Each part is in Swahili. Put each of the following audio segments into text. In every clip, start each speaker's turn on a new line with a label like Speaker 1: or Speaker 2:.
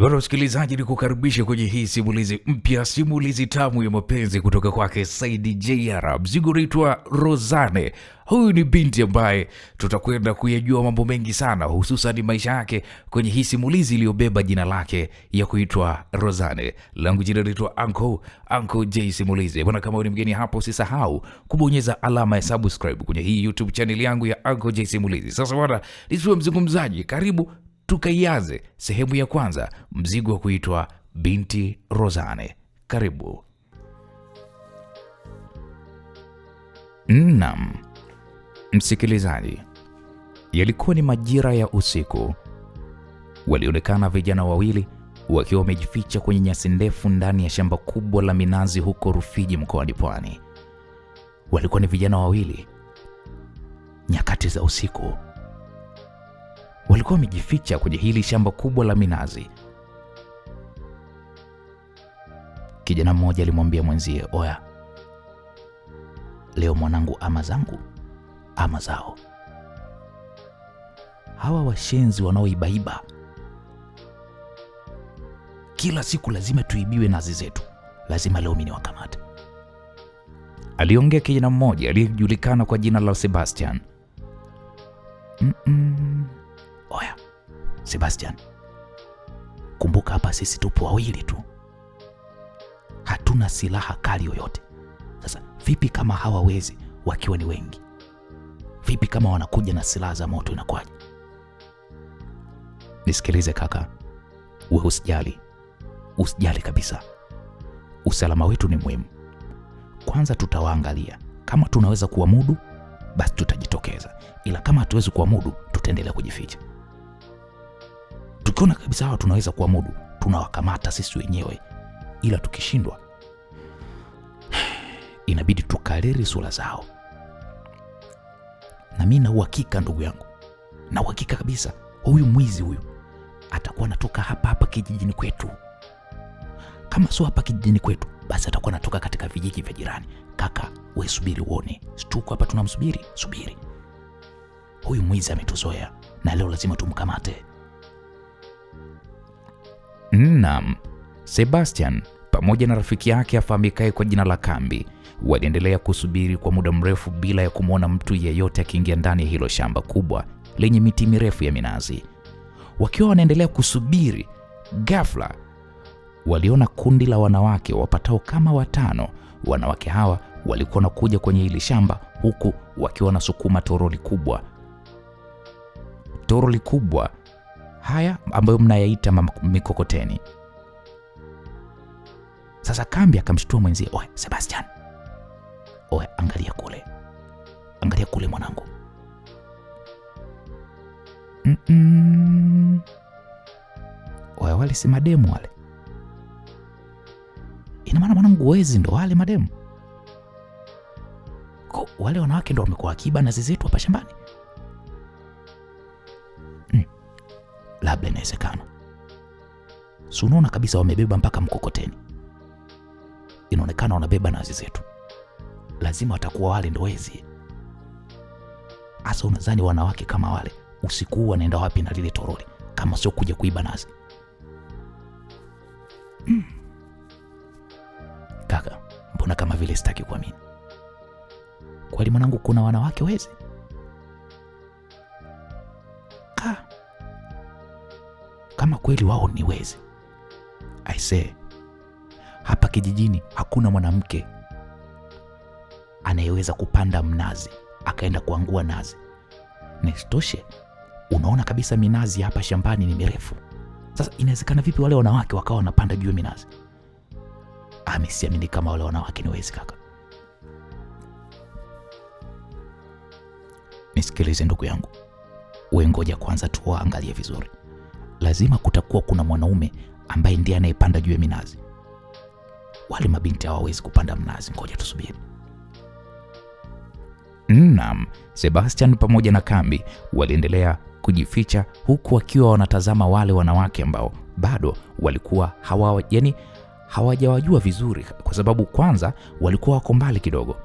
Speaker 1: Bwana msikilizaji, ni kukaribisha kwenye hii simulizi mpya, simulizi tamu ya mapenzi kutoka kwake Said J.R. Mzigo unaitwa Rozane. Huyu ni binti ambaye tutakwenda kuyajua mambo mengi sana, hususan maisha yake kwenye hii simulizi iliyobeba jina lake ya kuitwa Rozane. Langu jina naitwa Uncle J Simulizi. Bwana, kama ni mgeni hapo, usisahau kubonyeza alama ya subscribe kwenye hii YouTube channel yangu ya Uncle J Simulizi. Sasa bwana, nisiwe mzungumzaji, karibu tukaianze sehemu ya kwanza, mzigo wa kuitwa binti Rozane. Karibu. Naam, msikilizaji, yalikuwa ni majira ya usiku. Walionekana vijana wawili wakiwa wamejificha kwenye nyasi ndefu ndani ya shamba kubwa la minazi huko Rufiji mkoani Pwani. Walikuwa ni vijana wawili nyakati za usiku. Walikuwa wamejificha kwenye hili shamba kubwa la minazi. Kijana mmoja alimwambia mwenzie, "Oya, leo mwanangu, ama zangu ama zao. Hawa washenzi wanaoibaiba kila siku lazima tuibiwe nazi zetu. Lazima leo mimi niwakamate." Aliongea kijana mmoja aliyejulikana kwa jina la Sebastian. Oya, Sebastian, kumbuka hapa sisi tupo wawili tu. Hatuna silaha kali yoyote. Sasa vipi kama hawa wezi wakiwa ni wengi? Vipi kama wanakuja na silaha za moto, inakwaje? Nisikilize kaka, wewe usijali kabisa. Usalama wetu ni muhimu. Kwanza tutawaangalia, kama tunaweza kuamudu basi tutajitokeza, ila kama hatuwezi kuamudu tutaendelea kujificha. Tukiona kabisa hawa tunaweza kuamudu, tunawakamata sisi wenyewe, ila tukishindwa inabidi tukariri sura zao. Na mimi na uhakika, ndugu yangu, na uhakika kabisa huyu mwizi huyu atakuwa anatoka hapa kijijini kwetu. Kama sio hapa kijijini kwetu, basi atakuwa anatoka katika vijiji vya jirani. Kaka, wewe subiri uone. Stuko hapa tunamsubiri, subiri. Huyu mwizi ametuzoea na leo lazima tumkamate. Naam, Sebastian pamoja na rafiki yake afahamikaye kwa jina la Kambi waliendelea kusubiri kwa muda mrefu bila ya kumwona mtu yeyote akiingia ndani ya hilo shamba kubwa lenye miti mirefu ya minazi. Wakiwa wanaendelea kusubiri, ghafla waliona kundi la wanawake wapatao kama 5. Wanawake hawa walikuwa wanakuja kwenye hili shamba huku wakiwa wanasukuma toroli kubwa haya ambayo mnayaita mikokoteni. Sasa Kambi akamshtua mwenzie, "Oe Sebastian, oe angalia kule mwanangu." Oe, wale si mademu wale? Ina maana mwanangu wezi ndo wale mademu? Wale wanawake ndo wamekuwa akiba nazi zetu hapa shambani? Labda inawezekana. Si unaona kabisa wamebeba mpaka mkokoteni. Inaonekana wanabeba nazi zetu. Lazima watakuwa wale ndo wezi. Asa unadhani wanawake kama wale usiku huu wanaenda wapi na lile toroli kama sio kuja kuiba nazi? Kaka, mbona kama vile sitaki kuamini. Kweli mwanangu, kuna wanawake wezi? Kama kweli wao ni wezi, I say, hapa kijijini hakuna mwanamke anayeweza kupanda mnazi akaenda kuangua nazi. Nesitoshe, unaona kabisa minazi hapa shambani ni mirefu. Sasa inawezekana vipi wale wanawake wakawa wanapanda juu ya minazi? Siamini kama wale wanawake ni wezi kaka. Nisikilize ndugu yangu, wewe ngoja kwanza tuwaangalie vizuri. Lazima kutakuwa kuna mwanaume ambaye ndiye anayepanda juu ya minazi. Wale mabinti hawawezi kupanda mnazi, ngoja tusubiri. Naam, Sebastian pamoja na Kambi waliendelea kujificha huku wakiwa wanatazama wale wanawake ambao bado walikuwa hawajawajua vizuri, kwa sababu kwanza walikuwa wako mbali kidogo.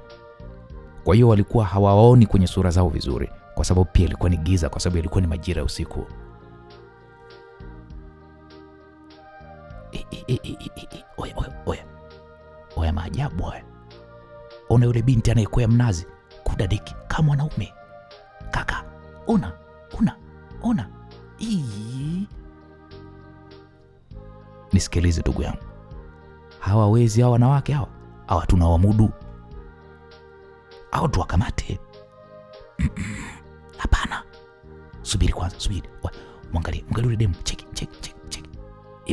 Speaker 1: Kwa hiyo walikuwa hawaoni kwenye sura zao vizuri, kwa sababu pia ilikuwa ni giza, kwa sababu ilikuwa ni majira ya usiku.
Speaker 2: Oya maajabu haya. Ona yule binti anayekwea mnazi kudadeki kama mwanaume. Kaka, ona. Nisikilize ndugu yangu. Hawawezi hawa wanawake hawa tunawamudu. Hawa tuwakamate. Hapana. Subiri kwanza. Mwangalie yule demu. Cheki.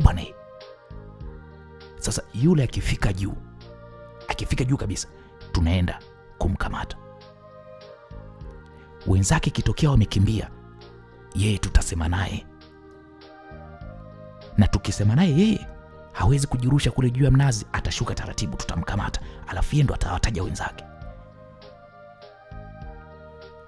Speaker 2: Bwana. Sasa yule akifika juu kabisa, tunaenda kumkamata. Wenzake kitokea wamekimbia, yeye tutasema naye. Na tukisema naye yeye hawezi kujirusha kule juu ya mnazi, atashuka taratibu, tutamkamata. Alafu yeye ndo atawataja wenzake.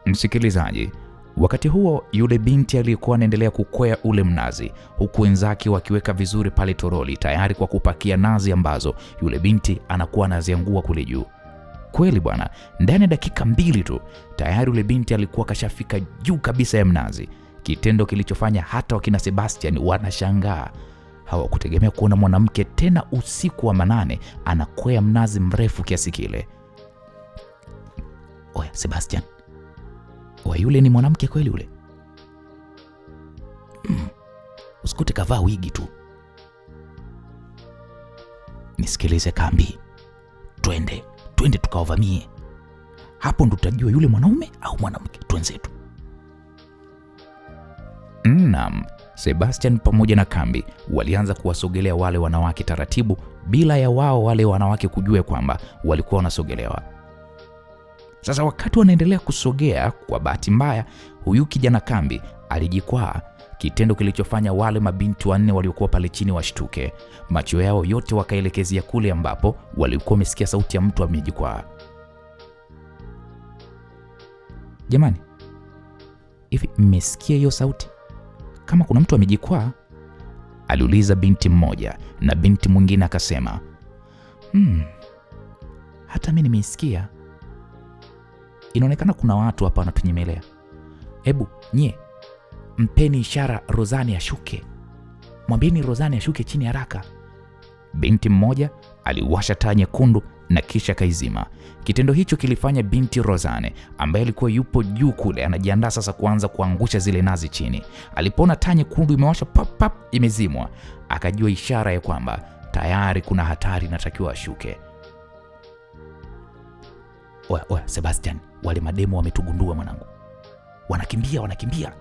Speaker 1: Msikilizaji, wakati huo yule binti aliyekuwa anaendelea kukwea ule mnazi, huku wenzake wakiweka vizuri pale toroli tayari kwa kupakia nazi ambazo yule binti anakuwa anaziangua kule juu. Kweli bwana, ndani ya dakika 2 tu tayari yule binti alikuwa kashafika juu kabisa ya mnazi, kitendo kilichofanya hata wakina Sebastian wanashangaa. Hawakutegemea kuona mwanamke tena usiku wa manane anakwea mnazi mrefu kiasi kile.
Speaker 2: Oya Sebastian, yule ni mwanamke kweli yule? Usikute kavaa wigi tu. Nisikilize Kambi, twende tukawavamie. Hapo ndo tutajua yule mwanaume au mwanamke. Twenzetu.
Speaker 1: Naam, Sebastian pamoja na Kambi walianza kuwasogelea wale wanawake taratibu, bila ya wao wale wanawake kujua kwamba walikuwa wanasogelewa. Sasa wakati wanaendelea kusogea, kwa bahati mbaya huyu kijana Kambi alijikwaa, kitendo kilichofanya wale mabinti 4 waliokuwa pale chini washtuke. Macho yao yote wakaelekezea kule ambapo walikuwa wamesikia sauti ya mtu amejikwaa.
Speaker 2: Jamani, hivi mmesikia hiyo sauti? Kama kuna mtu amejikwaa?
Speaker 1: Aliuliza binti mmoja, na binti mwingine akasema,
Speaker 2: hata mimi nimesikia. Inaonekana kuna watu hapa wanatunyemelea. Hebu nyie mpeni ishara Rozane ashuke. Mwambieni Rozane ashuke chini haraka.
Speaker 1: Binti mmoja aliwasha taa nyekundu na kisha kaizima. Kitendo hicho kilifanya binti Rozane, ambaye alikuwa yupo juu kule anajiandaa sasa kuanza kuangusha zile nazi chini, alipoona taa nyekundu imewasha pap imezimwa, akajua ishara ya kwamba tayari kuna hatari inatakiwa ashuke.
Speaker 2: Oya Sebastian, wale mademo wametugundua mwanangu. Wanakimbia.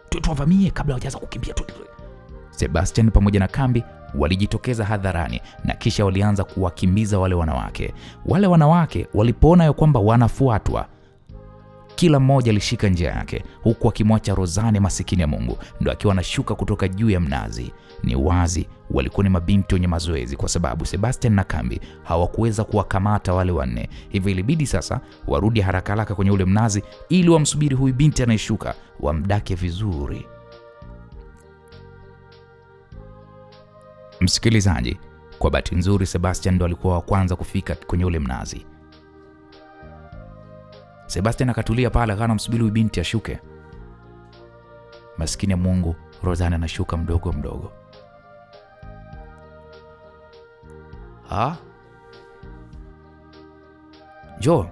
Speaker 2: Tuwavamie kabla hawajaanza kukimbia tu.
Speaker 1: Sebastian pamoja na Kambi walijitokeza hadharani na kisha walianza kuwakimbiza wale wanawake. Wale wanawake walipoona ya kwamba wanafuatwa, kila mmoja alishika njia yake, huku akimwacha Rozane masikini ya Mungu ndo akiwa anashuka kutoka juu ya mnazi. Ni wazi walikuwa ni mabinti wenye mazoezi, kwa sababu Sebastian na Kambi hawakuweza kuwakamata wale 4. Hivyo ilibidi sasa warudi haraka kwenye ule mnazi ili wamsubiri huyu binti anayeshuka, wamdake vizuri. Msikilizaji, kwa bahati nzuri Sebastian ndo alikuwa wa kwanza kufika kwenye ule mnazi. Sebastian akatulia pale kana msubiri huyu binti ashuke. Maskini ya Mungu, Rozane anashuka mdogo.
Speaker 2: Njoo.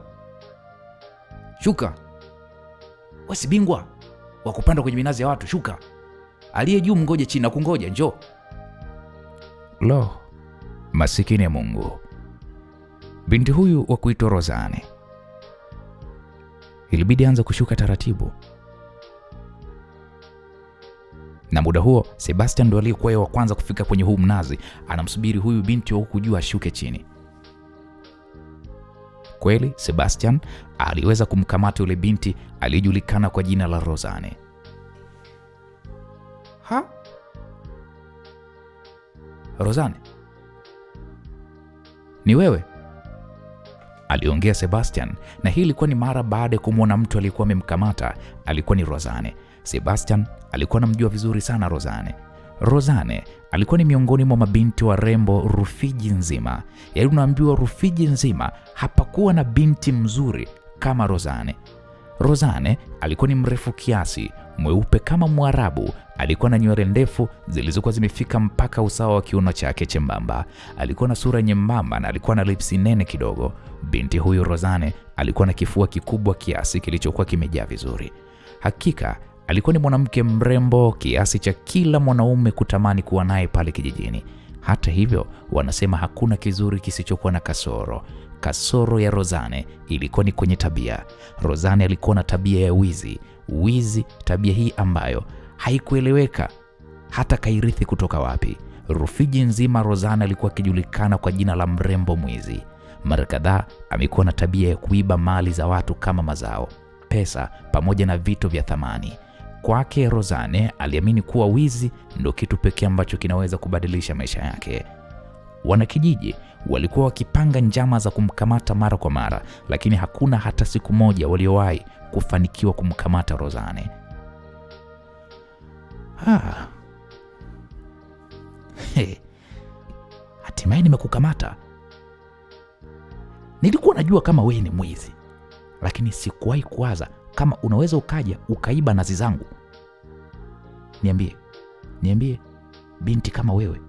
Speaker 2: Shuka. Wasi bingwa wa kupanda kwenye minazi ya watu, shuka. Aliye juu mngoje chini na kungoja, njoo.
Speaker 1: Lo, masikini ya Mungu. Binti huyu wa kuitwa Rozane ilibidi anza kushuka taratibu. Na muda huo Sebastian ndo aliyekuwa wa kwanza kufika kwenye huu mnazi, anamsubiri huyu binti wa huku juu ashuke chini. Kweli Sebastian aliweza kumkamata yule binti aliyejulikana kwa jina la Rozane.
Speaker 2: Rozane, ni wewe?
Speaker 1: Aliongea Sebastian, na hii ilikuwa ni mara baada ya kumwona mtu aliyekuwa amemkamata alikuwa ni Rozane. Sebastian alikuwa anamjua vizuri sana Rozane. Rozane alikuwa ni miongoni mwa mabinti wa rembo Rufiji nzima. Yaani unaambiwa Rufiji nzima hapakuwa na binti mzuri kama Rozane.
Speaker 2: Rozane alikuwa ni mrefu kiasi, mweupe kama Mwarabu. Alikuwa na nywele ndefu zilizokuwa zimefika mpaka usawa wa kiuno chake chembamba. Alikuwa na sura nyembamba na alikuwa na lipsi nene kidogo. Binti huyu Rozane alikuwa na kifua kikubwa kiasi kilichokuwa kimejaa vizuri. Hakika alikuwa ni mwanamke mrembo kiasi cha kila mwanaume kutamani kuwa naye pale kijijini. Hata hivyo, wanasema hakuna kizuri kisichokuwa na kasoro. Kasoro ya Rozane ilikuwa ni kwenye tabia. Rozane alikuwa na tabia ya wizi, tabia hii ambayo haikueleweka hata kairithi kutoka wapi. Rufiji nzima Rozane alikuwa akijulikana kwa jina la mrembo mwizi. Mara kadhaa amekuwa na tabia ya kuiba mali za watu kama mazao, pesa pamoja na vitu vya thamani. Kwake Rozane aliamini kuwa wizi ndio kitu pekee ambacho kinaweza kubadilisha maisha yake. Wanakijiji walikuwa wakipanga njama za kumkamata mara kwa mara, lakini hakuna hata siku moja waliowahi kufanikiwa kumkamata Rozane. Hatimaye nimekukamata. Nilikuwa najua kama wewe ni mwizi, lakini sikuwahi kuwaza kama unaweza ukaja ukaiba nazi zangu. Niambie binti kama wewe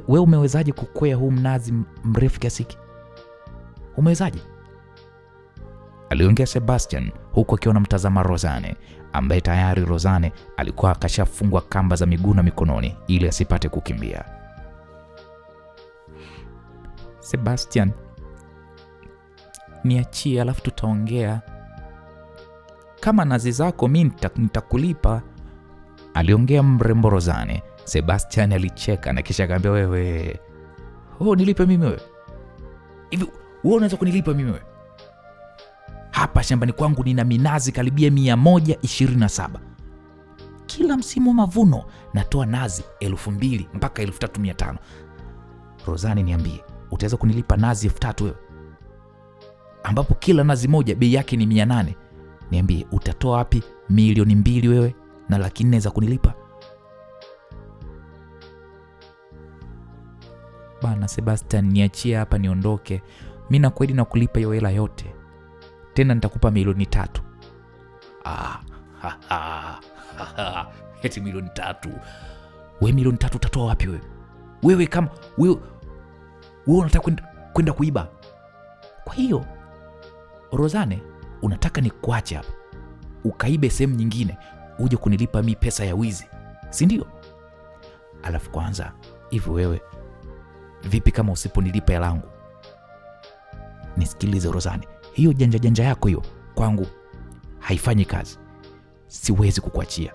Speaker 2: umewezaje kukwea huu mnazi mrefu kiasi hiki? Umewezaje? Aliongea Sebastian huku akiwa anamtazama Rozane, ambaye tayari Rozane alikuwa akashafungwa kamba za miguu na mikononi ili asipate kukimbia. Sebastian, niachie alafu tutaongea. Kama nazi zako mimi nitakulipa, aliongea mrembo Rozane. Sebastian alicheka na kisha akamwambia, wewe nilipe mimi wewe? Hivi wewe unaweza kunilipa mimi wewe? Hapa shambani kwangu nina minazi karibia 127. Kila msimu wa mavuno natoa nazi 2,000 mpaka 3,500. Rozane, niambie, utaweza kunilipa nazi 3,000 wewe? Ambapo kila nazi moja bei yake ni 800. Niambie, utatoa wapi 2,000,000 wewe na 400,000 za kunilipa? Bana Sebastian, niachie hapa niondoke. Mimi na kweli na kulipa hiyo hela yote. Tena nitakupa 3,000,000. Eti 3,000,000. Wewe 3,000,000 utatoa wapi wewe? Wewe kama wewe unataka kwenda kuiba. Kwa hiyo Rozane, unataka nikuache hapa ukaibe sehemu nyingine uje kunilipa mimi pesa ya wizi, si ndio? Alafu kwanza hivi wewe vipi kama usiponilipa hela yangu? Nisikilize Rozane, hiyo janja yako hiyo kwangu haifanyi kazi. Siwezi kukuachia.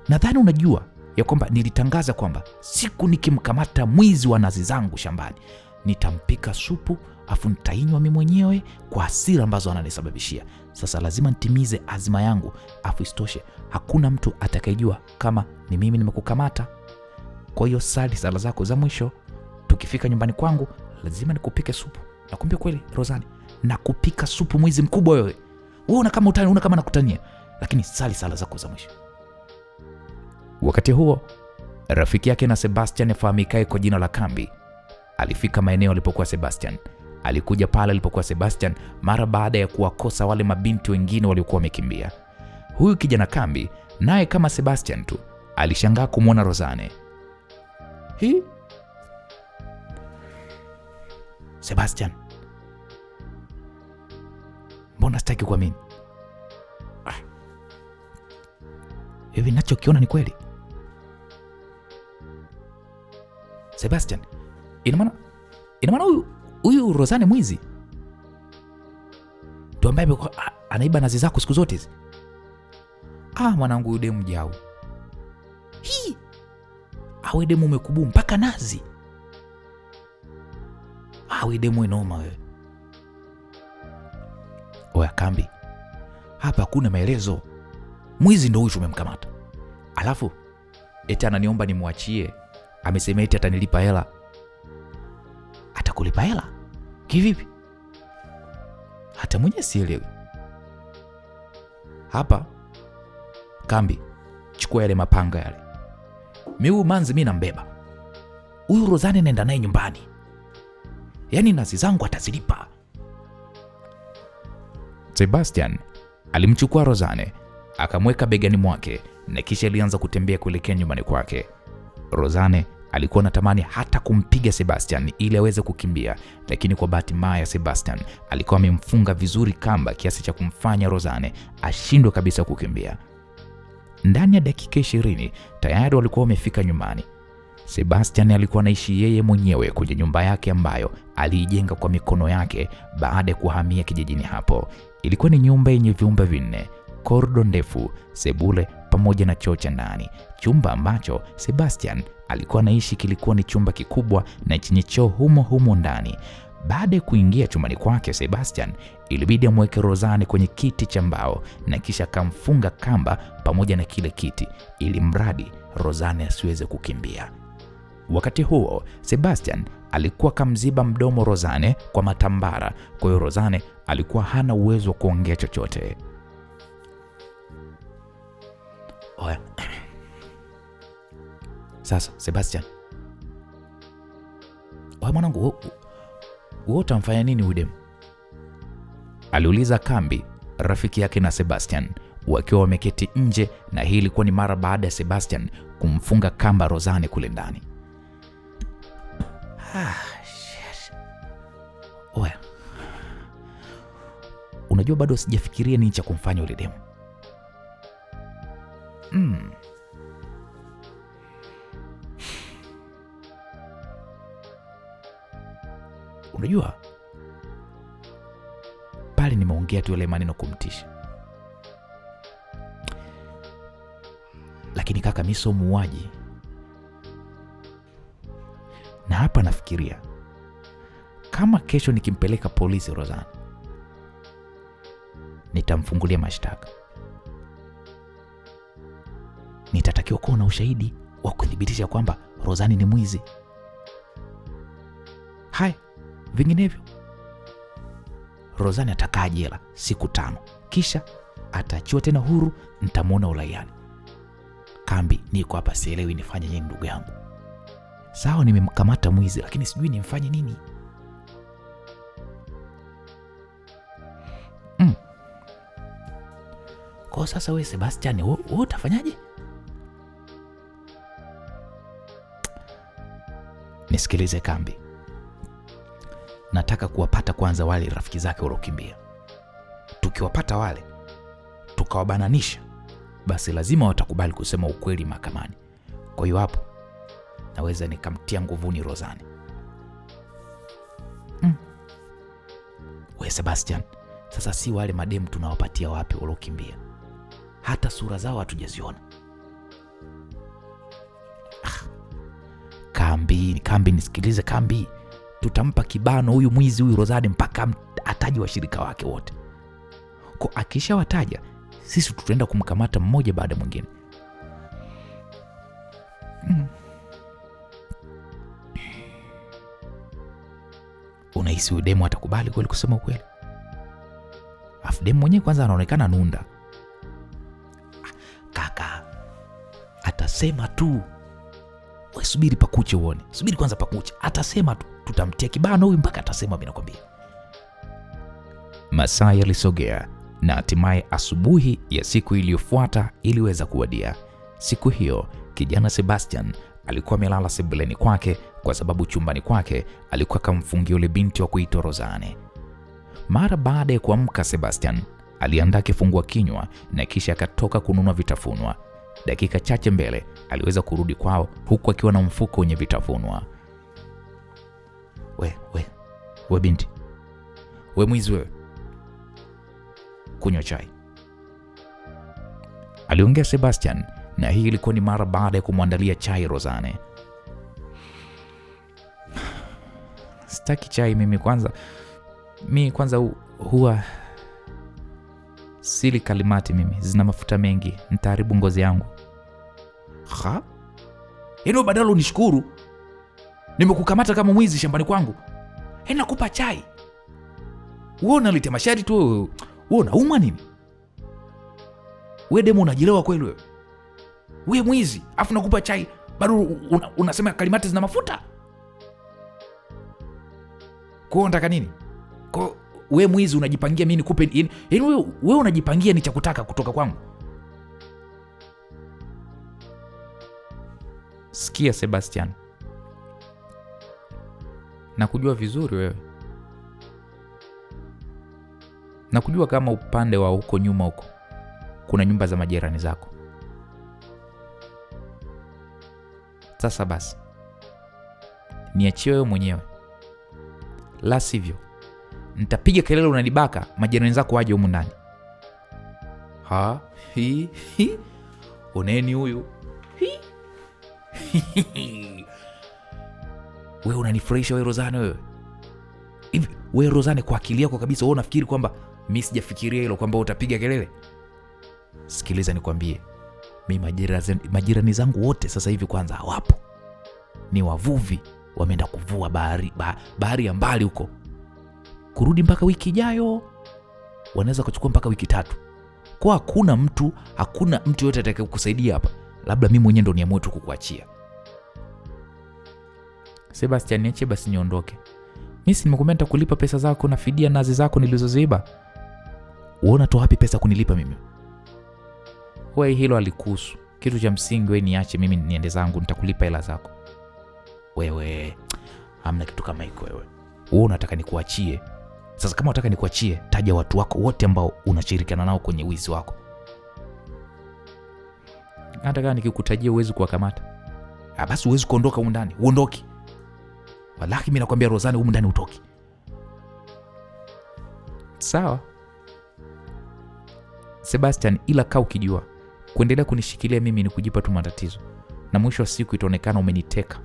Speaker 2: Nadhani unajua ya kwamba nilitangaza kwamba siku nikimkamata mwizi wa nazi zangu shambani nitampika supu afu nitainywa mimi mwenyewe kwa hasira ambazo ananisababishia. Sasa lazima nitimize azma yangu, afu isitoshe hakuna mtu atakayejua kama ni mimi nimekukamata. Kwa hiyo sala zako za mwisho, tukifika nyumbani kwangu lazima nikupike supu. Nakwambia kweli Rozane, nakupika supu mwizi mkubwa wewe. Wewe una kama nakutania, lakini sala zako za mwisho. Wakati huo rafiki yake na Sebastian afahamikae kwa jina la Kambi alifika maeneo alipokuwa Sebastian. Alikuja pale alipokuwa Sebastian mara baada ya kuwakosa wale mabinti wengine waliokuwa wamekimbia. Huyu kijana Kambi naye kama Sebastian tu alishangaa kumwona Rozane. Sebastian, mbona sitaki kuamini? Hivi ninachokiona ni kweli? Sebastian, ina maana huyu Rozane mwizi ndio ambaye anaiba nazi zako siku zote hizi? Mwanangu, yule demu mjao. Awe demu umekubu mpaka nazi. Awe demu enoma wewe. Oya Kambi, hapa hakuna maelezo. Mwizi ndio huyu tumemkamata. Alafu eti ananiomba nimwachie. Amesema eti atanilipa hela. Atakulipa hela? Kivipi? Hata mwenye sielewi. Hapa Kambi, chukua yale mapanga yale. Miu manzi mimi nambeba. Huyu Rozane naenda naye nyumbani. Yaani nazi zangu atazilipa. Sebastian alimchukua Rozane, akamweka begani mwake na kisha alianza kutembea kuelekea nyumbani kwake. Rozane alikuwa anatamani hata kumpiga Sebastian ili aweze kukimbia, lakini kwa bahati mbaya Sebastian alikuwa amemfunga vizuri kamba kiasi cha kumfanya Rozane ashindwe kabisa kukimbia. Ndani ya dakika 20 tayari walikuwa wamefika nyumbani. Sebastian alikuwa anaishi yeye mwenyewe kwenye nyumba yake ambayo aliijenga kwa mikono yake baada ya kuhamia kijijini hapo. Ilikuwa ni nyumba yenye vyumba 4, korido ndefu, sebule pamoja na choo cha ndani. Chumba ambacho Sebastian alikuwa anaishi kilikuwa ni chumba kikubwa na chenye choo humo ndani. Baada ya kuingia chumbani kwake, Sebastian ilibidi amweke Rozane kwenye kiti cha mbao na kisha akamfunga kamba pamoja na kile kiti ili mradi Rozane asiweze kukimbia. Wakati huo Sebastian alikuwa kamziba mdomo Rozane kwa matambara, kwa hiyo Rozane alikuwa hana uwezo wa kuongea chochote. Oya. Sasa Sebastian, oya mwanangu, wewe utamfanya nini udem? Aliuliza Kambi, rafiki yake na Sebastian, wakiwa wameketi nje, na hii ilikuwa ni mara baada ya Sebastian kumfunga kamba Rozane kule ndani. Shit. Oya. Unajua bado sijafikiria nini cha kumfanya yule demu. Unajua pale nimeongea tu yale maneno kumtisha, lakini kaka, mimi sio muuaji. Na hapa nafikiria kama kesho nikimpeleka polisi Rozane, nitamfungulia mashtaka. Nitatakiwa kuwa na ushahidi wa kuthibitisha kwamba Rozane ni mwizi. Hai, vinginevyo Rozane atakaa jela siku 5, kisha ataachiwa tena huru, nitamwona uraiani. Kambi, niko hapa sielewi nifanye nini ndugu yangu. Sawa, nimemkamata mwizi, lakini sijui nimfanye nini. Kwa sasa wewe Sebastian, wewe utafanyaje? Nisikilize Kambi. Nataka kuwapata kwanza wale rafiki zake waliokimbia. Tukiwapata wale, tukawabananisha, basi lazima watakubali kusema ukweli mahakamani. Kwa hiyo hapo naweza nikamtia nguvuni Rozane. We Sebastian, sasa si wale mademu tunawapatia wapi waliokimbia? Hata sura zao hatujaziona. Kambi, nisikilize Kambi. Tutampa kibano huyu mwizi huyu Rozane mpaka ataje washirika wake wote. Kwa akishawataja, sisi tutaenda kumkamata mmoja baada ya mwingine. Unahisi huyu demu atakubali kweli kusema ukweli? Afu demu mwenyewe kwanza anaonekana nunda. Kaka, atasema tu. Wewe subiri pakuche uone. Subiri kwanza pakuche. Atasema tu. Tutamtia kibano huyu mpaka atasema, mimi nakwambia. Masaa yalisogea na hatimaye asubuhi ya siku iliyofuata iliweza kuwadia. Siku hiyo kijana Sebastian alikuwa amelala sebuleni kwake kwa sababu chumbani kwake alikuwa kamfungia yule binti wa kuitwa Rozane. Mara baada ya kuamka, Sebastian aliandaa kifungua kinywa na kisha akatoka kununua vitafunwa. Dakika chache mbele aliweza kurudi kwao huku akiwa na mfuko wenye vitafunwa. We binti, we mwizi wewe, kunywa chai, aliongea Sebastian, na hii ilikuwa ni mara baada ya kumwandalia chai Rozane. Sitaki chai mimi kwanza huwa sili kalimati mimi, zina mafuta mengi, nitaharibu ngozi yangu. Yaani badala unishukuru nimekukamata kama mwizi shambani kwangu, nakupa chai. Wewe unaleta mashari tu, wewe unauma nini? Wewe demu unajilewa kweli wewe? Wewe mwizi, afu nakupa chai, bado unasema kalimati zina mafuta. Kwa unataka nini? Kwa we mwizi unajipangia mimi nikupe, yaani wewe unajipangia ni cha kutaka kutoka kwangu. Sikia Sebastian, nakujua vizuri wewe. Nakujua kama upande wa huko nyuma huko kuna nyumba za majirani zako. Sasa basi, niachie wewe mwenyewe, la sivyo nitapiga kelele unanibaka, majirani zako waje humu ndani. Oneni huyu. Wewe unanifurahisha wewe Rozane wewe. Hivi wewe Rozane, kwa akili yako kabisa wewe unafikiri kwamba mimi sijafikiria hilo kwamba utapiga kelele? Sikiliza nikwambie, mimi majirani zangu wote sasa hivi kwanza hawapo. Ni wavuvi, wameenda kuvua bahari ya mbali huko. Kurudi mpaka wiki ijayo. Wanaweza kuchukua mpaka wiki 3. Kwa hakuna mtu yote atakayekusaidia hapa. Labda mimi mwenyewe ndo niamue tu kukuachia. Sebastian, niache basi niondoke. Mimi si nimekuambia nitakulipa pesa zako na fidia nazi zako nilizoziiba. Uona tu hapi pesa kunilipa mimi. Wewe hilo alikuhusu. Kitu cha msingi wewe niache mimi niende zangu, nitakulipa hela zako. Wewe hamna kitu kama hiko wewe. Wewe unataka nikuachie. Sasa kama unataka nikuachie, taja watu wako wote ambao unashirikiana nao kwenye wizi wako. Hata kama nikikutajia uwezi kuwakamata. Basi uwezi kuondoka huko ndani. Uondoki. Wallahi mimi nakwambia Rozane, huko ndani utoki. Sawa Sebastian, ila kaa ukijua kuendelea kunishikilia mimi ni kujipa tu matatizo, na mwisho wa siku itaonekana umeniteka,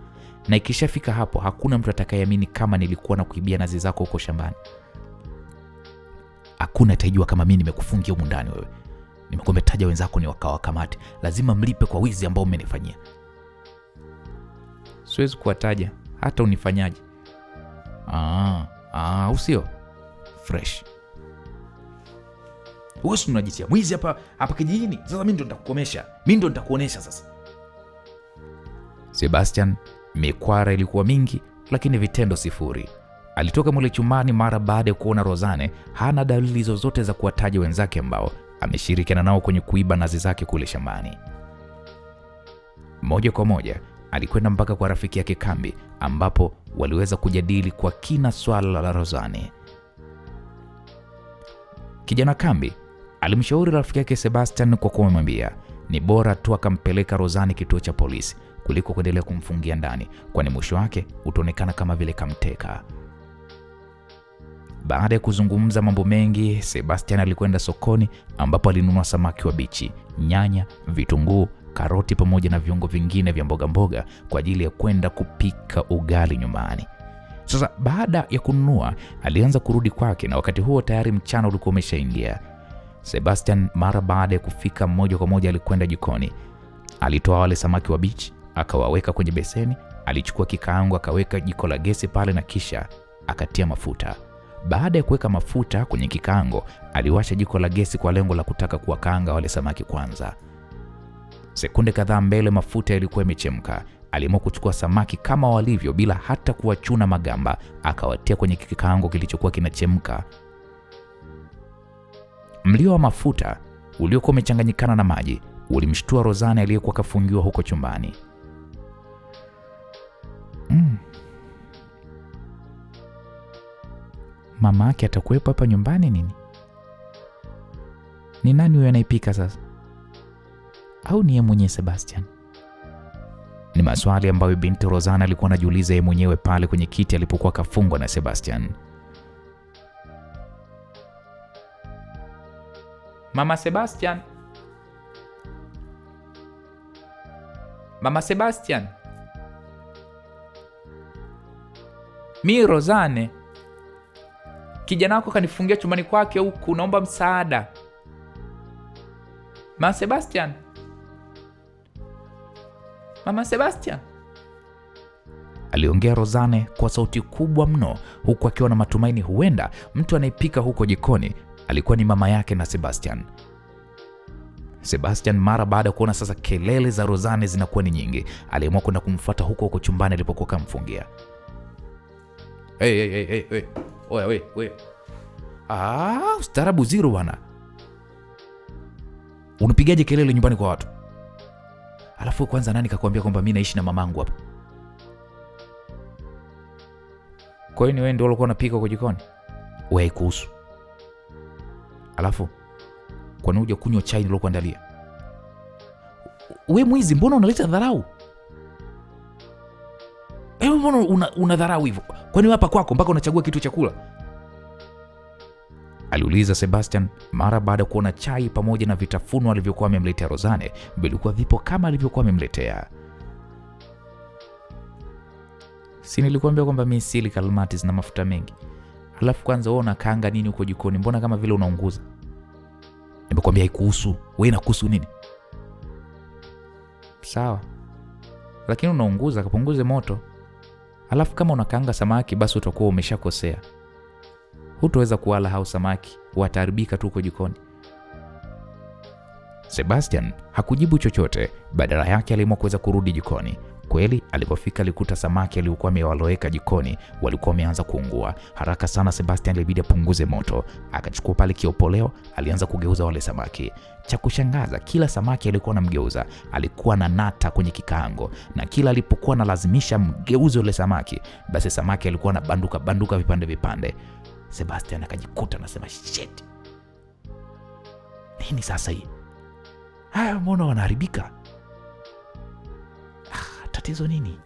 Speaker 2: na ikishafika hapo hakuna mtu atakayeamini kama nilikuwa na kuibia nazi zako huko shambani. Hakuna atajua kama mimi nimekufungia huko ndani wewe. Nimekwambia taja wenzako ni wakawakamate. Lazima mlipe kwa wizi ambao umenifanyia. Siwezi kuwataja hata unifanyaje. Usio fresh. Wewe unajitia mwizi hapa kijijini. Sasa mimi ndo nitakukomesha. Mimi ndo nitakuonesha sasa. Sebastian, mikwara ilikuwa mingi lakini vitendo sifuri. Alitoka mule chumani mara baada ya kuona Rozane hana dalili zozote za kuwataja wenzake ambao ameshirikiana nao kwenye kuiba nazi zake kule shambani. Moja kwa moja alikwenda mpaka kwa rafiki yake Kambi, ambapo waliweza kujadili kwa kina swala la Rozane. Kijana Kambi alimshauri rafiki yake Sebastian kwa kumwambia ni bora tu akampeleka Rozane kituo cha polisi kuliko kuendelea kumfungia ndani, kwani mwisho wake utaonekana kama vile kamteka. Baada ya kuzungumza mambo mengi, Sebastian alikwenda sokoni ambapo alinunua samaki wa bichi, nyanya, vitunguu, karoti pamoja na viungo vingine vya mboga kwa ajili ya kwenda kupika ugali nyumbani. Sasa baada ya kununua, alianza kurudi kwake, na wakati huo tayari mchana ulikuwa umeshaingia. Sebastian mara baada ya kufika moja kwa moja alikwenda jikoni. Alitoa wale samaki wa bichi, akawaweka kwenye beseni, alichukua kikaango akaweka jiko la gesi pale na kisha akatia mafuta. Baada ya kuweka mafuta kwenye kikaango, aliwasha jiko la gesi kwa lengo la kutaka kuwakaanga wale samaki kwanza. Sekunde kadhaa mbele mafuta yalikuwa yamechemka. Aliamua kuchukua samaki kama walivyo bila hata kuwachuna magamba, akawatia kwenye kikaango kilichokuwa kinachemka. Mlio wa mafuta uliokuwa umechanganyikana na maji ulimshtua Rozane aliyekuwa kafungiwa huko chumbani. Mama yake atakuwepo hapa nyumbani nini? Ni nani huyo anaipika sasa? Au ni yeye mwenyewe Sebastian? Ni maswali ambayo binti Rozane alikuwa anajiuliza yeye mwenyewe pale kwenye kiti alipokuwa kafungwa na Sebastian. Mama Sebastian. Mama Sebastian. Mi Rozane. Kijana wako kanifungia chumbani kwake huku, naomba msaada. Mama Sebastian. Mama Sebastian. Aliongea Rozane kwa sauti kubwa mno, huku akiwa na matumaini huenda mtu anayepika huko jikoni alikuwa ni mama yake na Sebastian. Sebastian mara baada ya kuona sasa kelele za Rozane zinakuwa ni nyingi, aliamua kwenda kumfuata huko chumbani alipokuwa kamfungia. Hey. Oya we. Ustaarabu zero bwana. Unapigaje kelele nyumbani kwa watu? Alafu kwanza nani kakwambia kwamba mimi naishi na mamangu hapa? Kwa hiyo ni wewe ndio ulikuwa unapika kwa jikoni? Wewe kuhusu. Alafu kwa nini uje kunywa chai nilokuandalia? Wewe mwizi, mbona unaleta dharau? Mbona una dharau hivyo? Kwani hapa kwako mpaka unachagua kitu cha kula? Aliuliza Sebastian mara baada ya kuona chai pamoja na vitafunwa alivyokuwa amemletea Rozane vilikuwa vipo kama alivyokuwa amemletea. Si nilikwambia kwamba mimi sili kalmati na mafuta mengi. Alafu kwanza wewe unakaanga nini huko jikoni? Mbona kama vile unaunguza? Nimekwambia haikuhusu. Wewe inakuhusu nini? Sawa. Lakini unaunguza, kapunguze moto. Alafu kama unakaanga samaki basi utakuwa umeshakosea. Hutaweza kuwala hao samaki, wataharibika tu huko jikoni. Sebastian hakujibu chochote, badala yake aliamua kuweza kurudi jikoni. Kweli alipofika alikuta samaki aliokuwa amewaloweka jikoni walikuwa wameanza kuungua. Haraka sana Sebastian ilibidi apunguze moto. Akachukua pale kiopoleo, alianza kugeuza wale samaki. Cha kushangaza, kila samaki alikuwa anamgeuza alikuwa na nata kwenye kikaango, na kila alipokuwa analazimisha mgeuzo ule samaki, basi samaki alikuwa anabanduka vipande vipande. Sebastian akajikuta anasema shit. Nini sasa hii? Haya, mbona wanaharibika? Tatizo nini?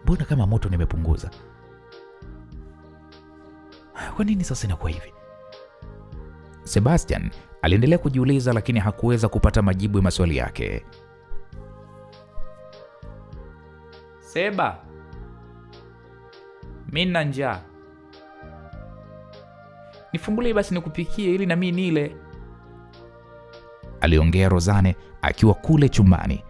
Speaker 2: Mbona kama moto nimepunguza? Kwa nini sasa inakuwa hivi? Sebastian aliendelea kujiuliza, lakini hakuweza kupata majibu ya maswali yake. Seba, mimi nina njaa. Nifungulie basi nikupikie ili na mimi nile. Aliongea Rozane akiwa kule chumbani.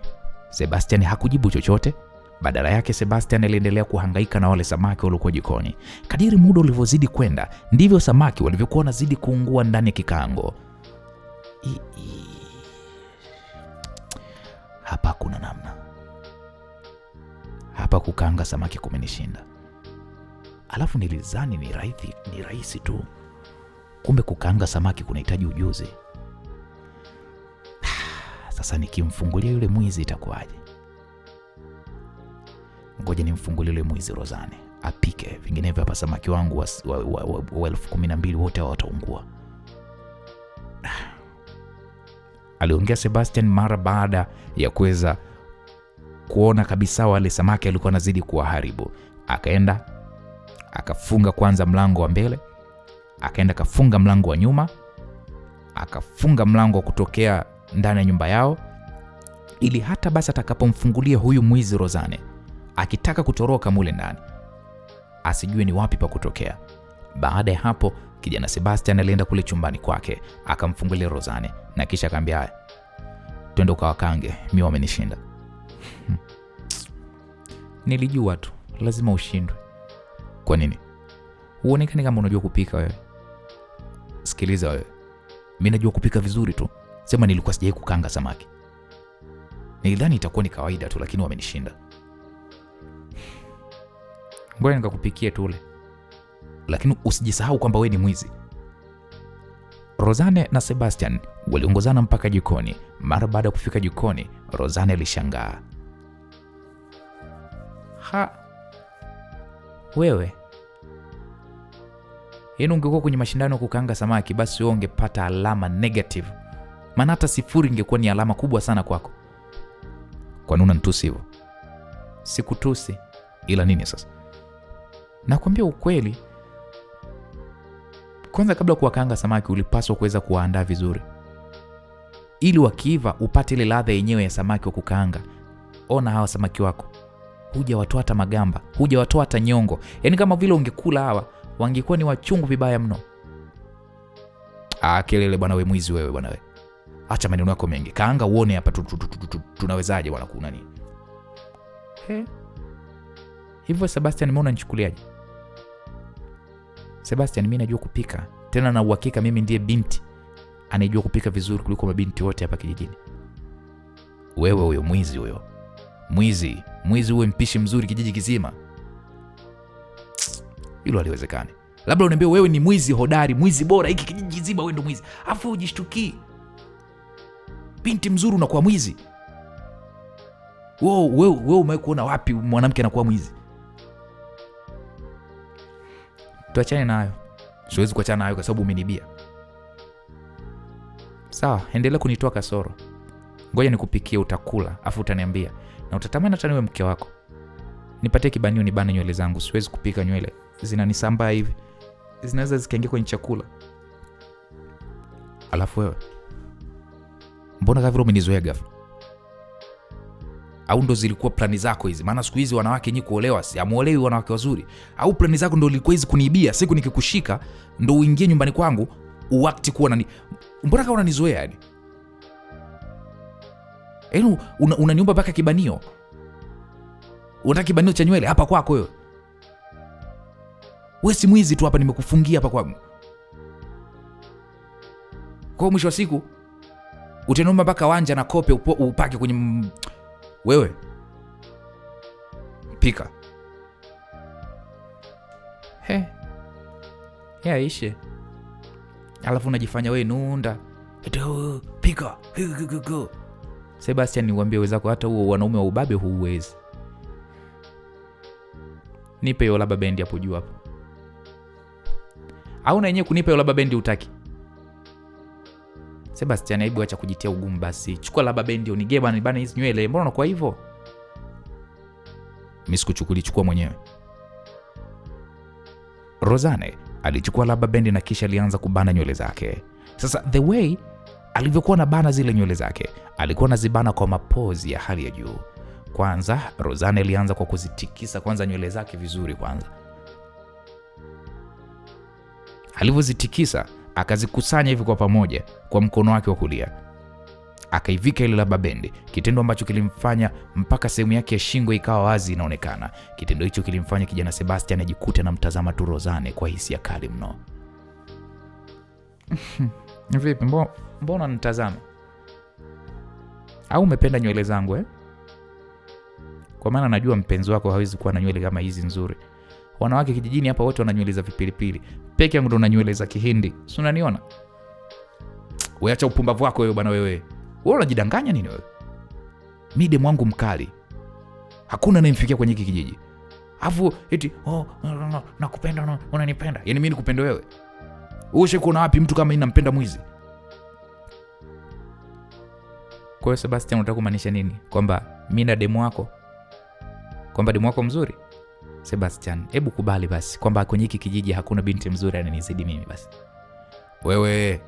Speaker 2: Sebastian hakujibu chochote. Badala yake Sebastian aliendelea kuhangaika na wale samaki waliokuwa jikoni. Kadiri muda ulivyozidi kwenda, ndivyo samaki walivyokuwa wanazidi kuungua ndani ya kikaango. Hapa kuna namna. Hapa kukaanga samaki kumenishinda. Alafu nilizani ni rahisi tu. Kumbe kukaanga samaki kunahitaji ujuzi. Sasa nikimfungulia yule mwizi itakuwaje? Ngoja nimfungulie yule mwizi Rozane apike, vinginevyo hapa samaki wangu wa 12,000 wote wataungua. Aliongea Sebastian mara baada ya kuweza kuona kabisa wale samaki alikuwa anazidi kuwaharibu. Akaenda akafunga kwanza mlango wa mbele, akaenda kafunga mlango wa nyuma, akafunga mlango wa kutokea ndani ya nyumba yao, ili hata basi atakapomfungulia huyu mwizi Rozane akitaka kutoroka mule ndani asijue ni wapi pa kutokea. Baada ya hapo kijana Sebastian alienda kule chumbani kwake, akamfungulia Rozane na kisha akamwambia, twende ukawakange, mimi wamenishinda. Nilijua tu lazima ushindwe. Kwa nini? Huonekani kama unajua kupika wewe. Sikiliza wewe, mimi najua kupika vizuri tu. Sema nilikuwa sijai kukanga samaki. Nilidhani itakuwa ni kawaida tu, lakini wamenishinda. Ngoja nikakupikie tule. Lakini usijisahau kwamba wewe ni mwizi. Rozane na Sebastian waliongozana mpaka jikoni. Mara baada ya kufika jikoni, Rozane alishangaa. Wewe, yaani ungekuwa kwenye mashindano ya kukanga samaki basi wewe ungepata alama negative. Maana hata 0 ingekuwa ni alama kubwa sana kwako. Kwa nini unanitusi hivyo? Sikutusi. Ila nini sasa? Nakwambia ukweli. Kwanza kabla kuwakaanga samaki ulipaswa kuweza kuwaandaa vizuri, ili wakiiva upate ile ladha yenyewe ya samaki wa kukaanga. Ona hawa samaki wako, hujawatoa hata magamba, hujawatoa hata nyongo. Yaani kama vile ungekula hawa wangekuwa ni wachungu vibaya mno. Kelele bwana, we mwizi wewe bwana we. Acha maneno yako mengi. Kaanga uone hapa tunawezaje bwana kuna nini? Hivyo Sebastian, mbona unanichukuliaje? Sebastian, mimi najua kupika. Tena na uhakika mimi ndiye binti anayejua kupika vizuri kuliko mabinti wote hapa kijijini. Wewe huyo mwizi huyo. Mwizi uwe mpishi mzuri kijiji kizima. Hilo haliwezekani. Labda uniambie wewe ni mwizi hodari, mwizi bora, hiki kijiji zima wewe ndo mwizi. Afu ujishtukii. Binti mzuri unakuwa mwizi. Wewe umewahi kuona wapi mwanamke anakuwa mwizi? Tuachane nayo. Siwezi kuachana nayo kwa sababu umenibia. Sawa, endelea kunitoa kasoro. Ngoja nikupikie, utakula, afu utaniambia. Na utatamani hata niwe mke wako. Nipatie kibanio nibane nywele zangu, siwezi kupika nywele. Zinanisambaa hivi. Zinaweza zikaingia kwenye chakula. Alafu wewe, mbona ghafla umenizoea ghafla? Au ndo zilikuwa plani zako hizi? Maana siku hizi wanawake nyinyi kuolewa, si amuolewi wanawake wazuri. Au plani zako ndo zilikuwa hizi kuniibia, siku nikikushika ndo uingie nyumbani kwangu uwakti kuwa nani? Mbona kama unanizoea yani? Unaniomba mpaka kibanio. Unataka kibanio cha nywele hapa kwako wewe? Wewe si mwizi tu hapa, nimekufungia hapa kwangu. Kwa mwisho wa siku utaniomba mpaka wanja na kope upake kwenye wewe. Pika. Ishe. Alafu unajifanya wewe nunda. Pika. Sebastian, niwaambie wenzako hata huo wanaume wa ubabe huuwezi. Nipe hiyo laba bendi hapo juu hapo. Au na yenyewe kunipa hiyo laba bendi utaki? Sebastian, hebu acha kujitia ugumu basi. Chukua laba bendi unige bana hizi nywele. Mbona unakuwa hivyo? Mimi sikuchukuli, chukua mwenyewe. Rozane alichukua laba bendi na kisha alianza kubana nywele zake. Sasa the way alivyokuwa na bana zile nywele zake, alikuwa anazibana kwa mapozi ya hali ya juu. Kwanza Rozane alianza kwa kuzitikisa kwanza nywele zake vizuri kwanza. Alivyozitikisa akazikusanya hivi kwa pamoja kwa mkono wake wa kulia. Akaivika ile laba bendi, kitendo ambacho kilimfanya mpaka sehemu yake ya shingo ikawa wazi inaonekana. Kitendo hicho kilimfanya kijana Sebastian ajikute na mtazama tu Rozane kwa hisia kali mno. Vipi, mbona nitazama? Au umependa nywele zangu Kwa maana najua mpenzi wako hawezi kuwa na nywele kama hizi nzuri. Wanawake kijijini hapa wote wana nywele za vipilipili. Peke yangu ndo na nywele za kihindi. Si unaniona? Wewe acha upumbavu wako wewe bwana wewe. Wewe unajidanganya nini wewe? Mide mwangu mkali. Hakuna anayemfikia kwenye hiki kijiji. Afu eti nakupenda unanipenda. Yaani mimi nikupenda wewe? Ushe kuna wapi mtu kama mimi nampenda mwizi? Kwa hiyo Sebastian, unataka kumaanisha nini? Kwamba mimi na demu wako? Kwamba demu wako mzuri? Sebastian, hebu kubali basi kwamba kwenye hiki kijiji hakuna binti mzuri ananizidi mimi basi. Wewe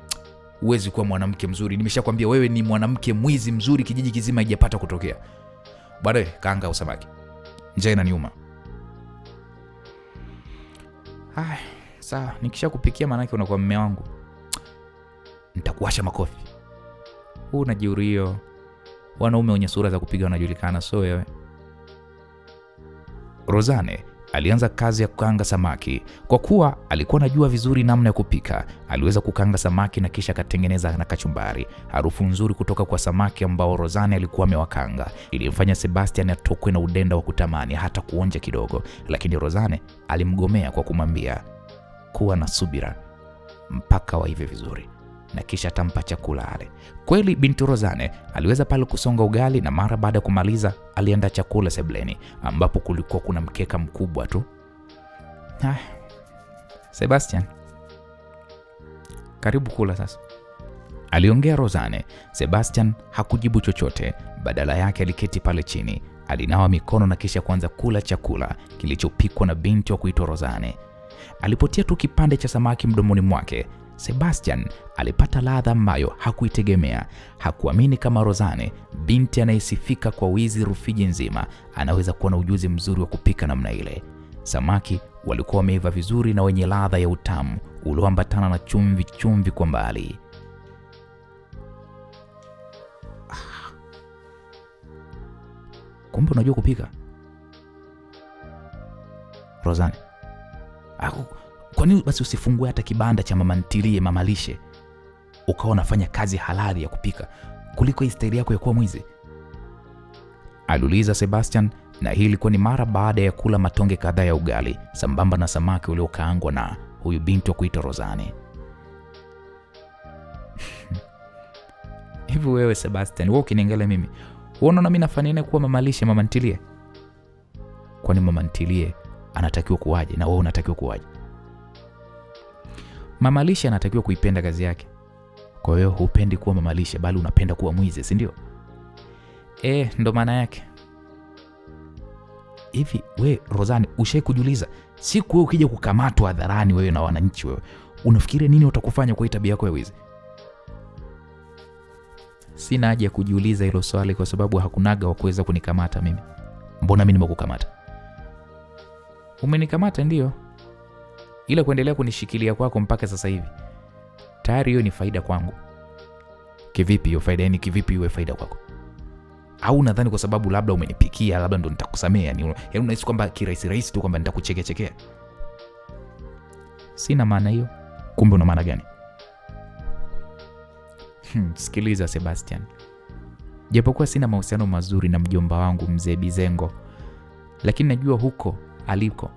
Speaker 2: huwezi kuwa mwanamke mzuri. Nimeshakwambia wewe ni mwanamke mwizi mzuri, kijiji kizima haijapata kutokea. Bado kaanga usamaki. Njaa inaniuma. Sawa, nikishakupikia maana yake unakuwa mume wangu. Nitakuwasha makofi. Huu unajiuri hiyo. Wanaume wenye sura za kupiga wanajulikana, so wewe. Rozane alianza kazi ya kukaanga samaki. Kwa kuwa alikuwa anajua vizuri namna ya kupika, aliweza kukaanga samaki na kisha akatengeneza na kachumbari. Harufu nzuri kutoka kwa samaki ambao Rozane alikuwa amewakanga ilimfanya Sebastian atokwe na udenda wa kutamani hata kuonja kidogo, lakini Rozane alimgomea kwa kumwambia kuwa na subira mpaka waive vizuri na kisha atampa chakula ale. Kweli binti Rozane aliweza pale kusonga ugali, na mara baada ya kumaliza alienda chakula sebleni ambapo kulikuwa kuna mkeka mkubwa tu. Sebastian, karibu kula sasa, aliongea Rozane. Sebastian hakujibu chochote, badala yake aliketi pale chini, alinawa mikono na kisha kuanza kula chakula kilichopikwa na binti wa kuitwa Rozane. Alipotia tu kipande cha samaki mdomoni mwake, Sebastian alipata ladha ambayo hakuitegemea. Hakuamini kama Rozane, binti anayesifika kwa wizi Rufiji nzima, anaweza kuwa na ujuzi mzuri wa kupika namna ile. Samaki walikuwa wameiva vizuri na wenye ladha ya utamu ulioambatana na chumvi kwa mbali. Kumbe unajua kupika, Rozane? Kwa nini basi usifungue hata kibanda cha mama ntilie, mama lishe, ukawa unafanya kazi halali ya kupika kuliko hii staili yako ya kuwa mwizi? Aliuliza Sebastian, na hii ilikuwa ni mara baada ya kula matonge kadhaa ya ugali sambamba na samaki uliokaangwa na huyu binti wa kuitwa Rozane. Hivi wewe Sebastian, wewe ukiniangalia mimi, unaona mimi nafanana kuwa mama lishe, mama ntilie? Kwani mama ntilie anatakiwa kuwaje na wewe unatakiwa kuwaje? Mama lishe anatakiwa kuipenda kazi yake. Kwa hiyo hupendi kuwa mama lishe bali unapenda kuwa mwizi, si ndio? Ndo maana yake. Hivi we Rozane, ushawahi kujiuliza siku wewe ukija kukamatwa hadharani wewe na wananchi, wewe unafikiria nini watakufanya kwa tabia yako ya wizi? Sina haja ya kujiuliza hilo swali kwa sababu hakunaga wa kuweza kunikamata mimi. Mbona mimi nimekukamata? Umenikamata ndio, ila kuendelea kunishikilia kwako mpaka sasa hivi tayari hiyo ni faida kwangu. Kivipi hiyo faida? Yani kivipi iwe faida kwako? Au nadhani kwa sababu labda umenipikia labda ndo nitakusamea? Yani unahisi kwamba kirahisi tu kwamba nitakuchekea? Sina maana hiyo. Kumbe una maana gani? Sikiliza Sebastian, japokuwa sina mahusiano mazuri na mjomba wangu mzee Bizengo, lakini najua huko aliko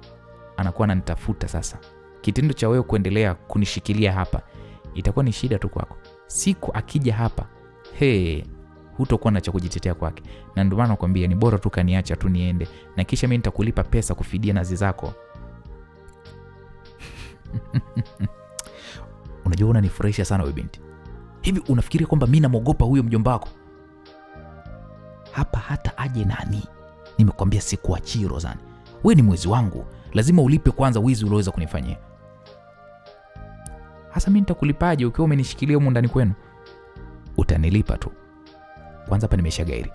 Speaker 2: anakuwa ananitafuta. Sasa kitendo cha wewe kuendelea kunishikilia hapa itakuwa ni shida tu kwako. Siku akija hapa, hutokuwa na cha kujitetea kwake, na ndio maana nakwambia ni bora tu kaniacha tu niende, na kisha mimi nitakulipa pesa kufidia nazi zako. Unajua unanifurahisha sana wewe binti. Hivi unafikiria kwamba mimi namuogopa huyo mjomba wako? Hapa hata aje nani, nimekwambia sikuachii Rozane. Wewe ni mwezi wangu, lazima ulipe kwanza wizi ulioweza kunifanyia. Hasa mimi nitakulipaje ukiwa umenishikilia huko ndani kwenu? Utanilipa tu. Kwanza hapa nimeshagairi.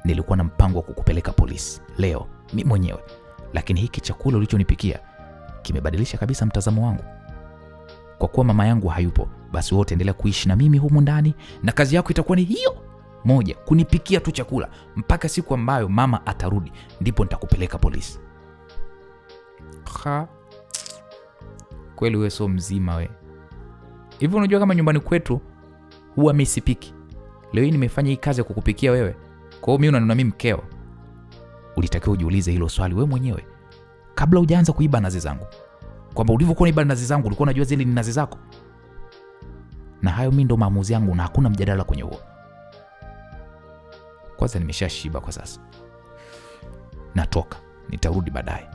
Speaker 2: Nilikuwa na mpango wa kukupeleka polisi leo mimi mwenyewe, lakini hiki chakula ulichonipikia kimebadilisha kabisa mtazamo wangu. Kwa kuwa mama yangu hayupo, basi wewe utaendelea kuishi na mimi humu ndani, na kazi yako itakuwa ni hiyo moja, kunipikia tu chakula mpaka siku ambayo mama atarudi, ndipo nitakupeleka polisi. Kweli wewe sio mzima we. Hivi unajua kama nyumbani kwetu huwa mimi sipiki? Leo hii nimefanya hii kazi ya kukupikia wewe. Kwa hiyo mimi unaniona mimi mkeo? Ulitakiwa ujiulize hilo swali wewe mwenyewe kabla hujaanza kuiba nazi zangu. Kwamba ulivyokuwa unaiba nazi zangu ulikuwa unajua zile ni nazi zako. Na hayo mimi ndo maamuzi yangu na hakuna mjadala kwenye huo. Kwanza nimeshashiba kwa sasa. Natoka, nitarudi baadaye.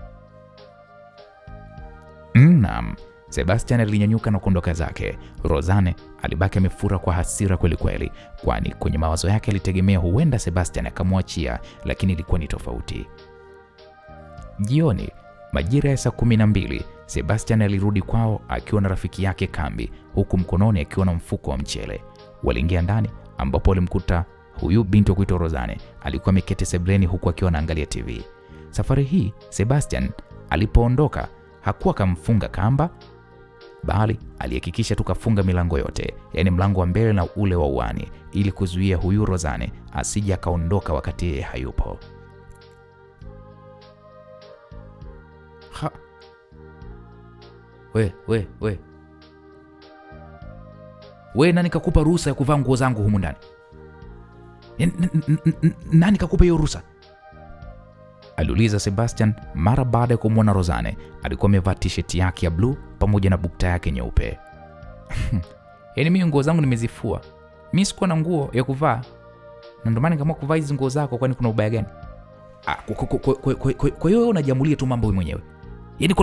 Speaker 2: Naam, Sebastian alinyanyuka na kuondoka zake. Rozane alibaki amefura kwa hasira kweli kweli, kwani kwenye mawazo yake alitegemea huenda Sebastian akamwachia, lakini ilikuwa ni tofauti. Jioni, majira ya saa 12, Sebastian alirudi kwao akiwa na rafiki yake Kambi, huku mkononi akiwa na mfuko wa mchele. Waliingia ndani ambapo walimkuta huyu binti wa kuitwa Rozane alikuwa ameketi sebuleni huku akiwa anaangalia TV. Safari hii Sebastian alipoondoka hakuwa kamfunga kamba, bali alihakikisha tu kafunga milango yote, yani mlango wa mbele na ule wa uani, ili kuzuia huyu Rozane asije akaondoka wakati yeye hayupo. We nani kakupa ruhusa ya kuvaa nguo zangu humu ndani? Nani kakupa hiyo ruhusa? Aliuliza Sebastian mara baada ya kumwona Rozane alikuwa amevaa t-shirt yake ya blue pamoja na bukta yake nyeupe. Yaani mimi nguo zangu nimezifua. Mimi sikuwa na nguo ya kuvaa. Na ndio maana kama kuvaa hizo nguo zako kwani kuna ubaya gani? Kwa hiyo wewe unajiamulia tu mambo wewe mwenyewe. Yaani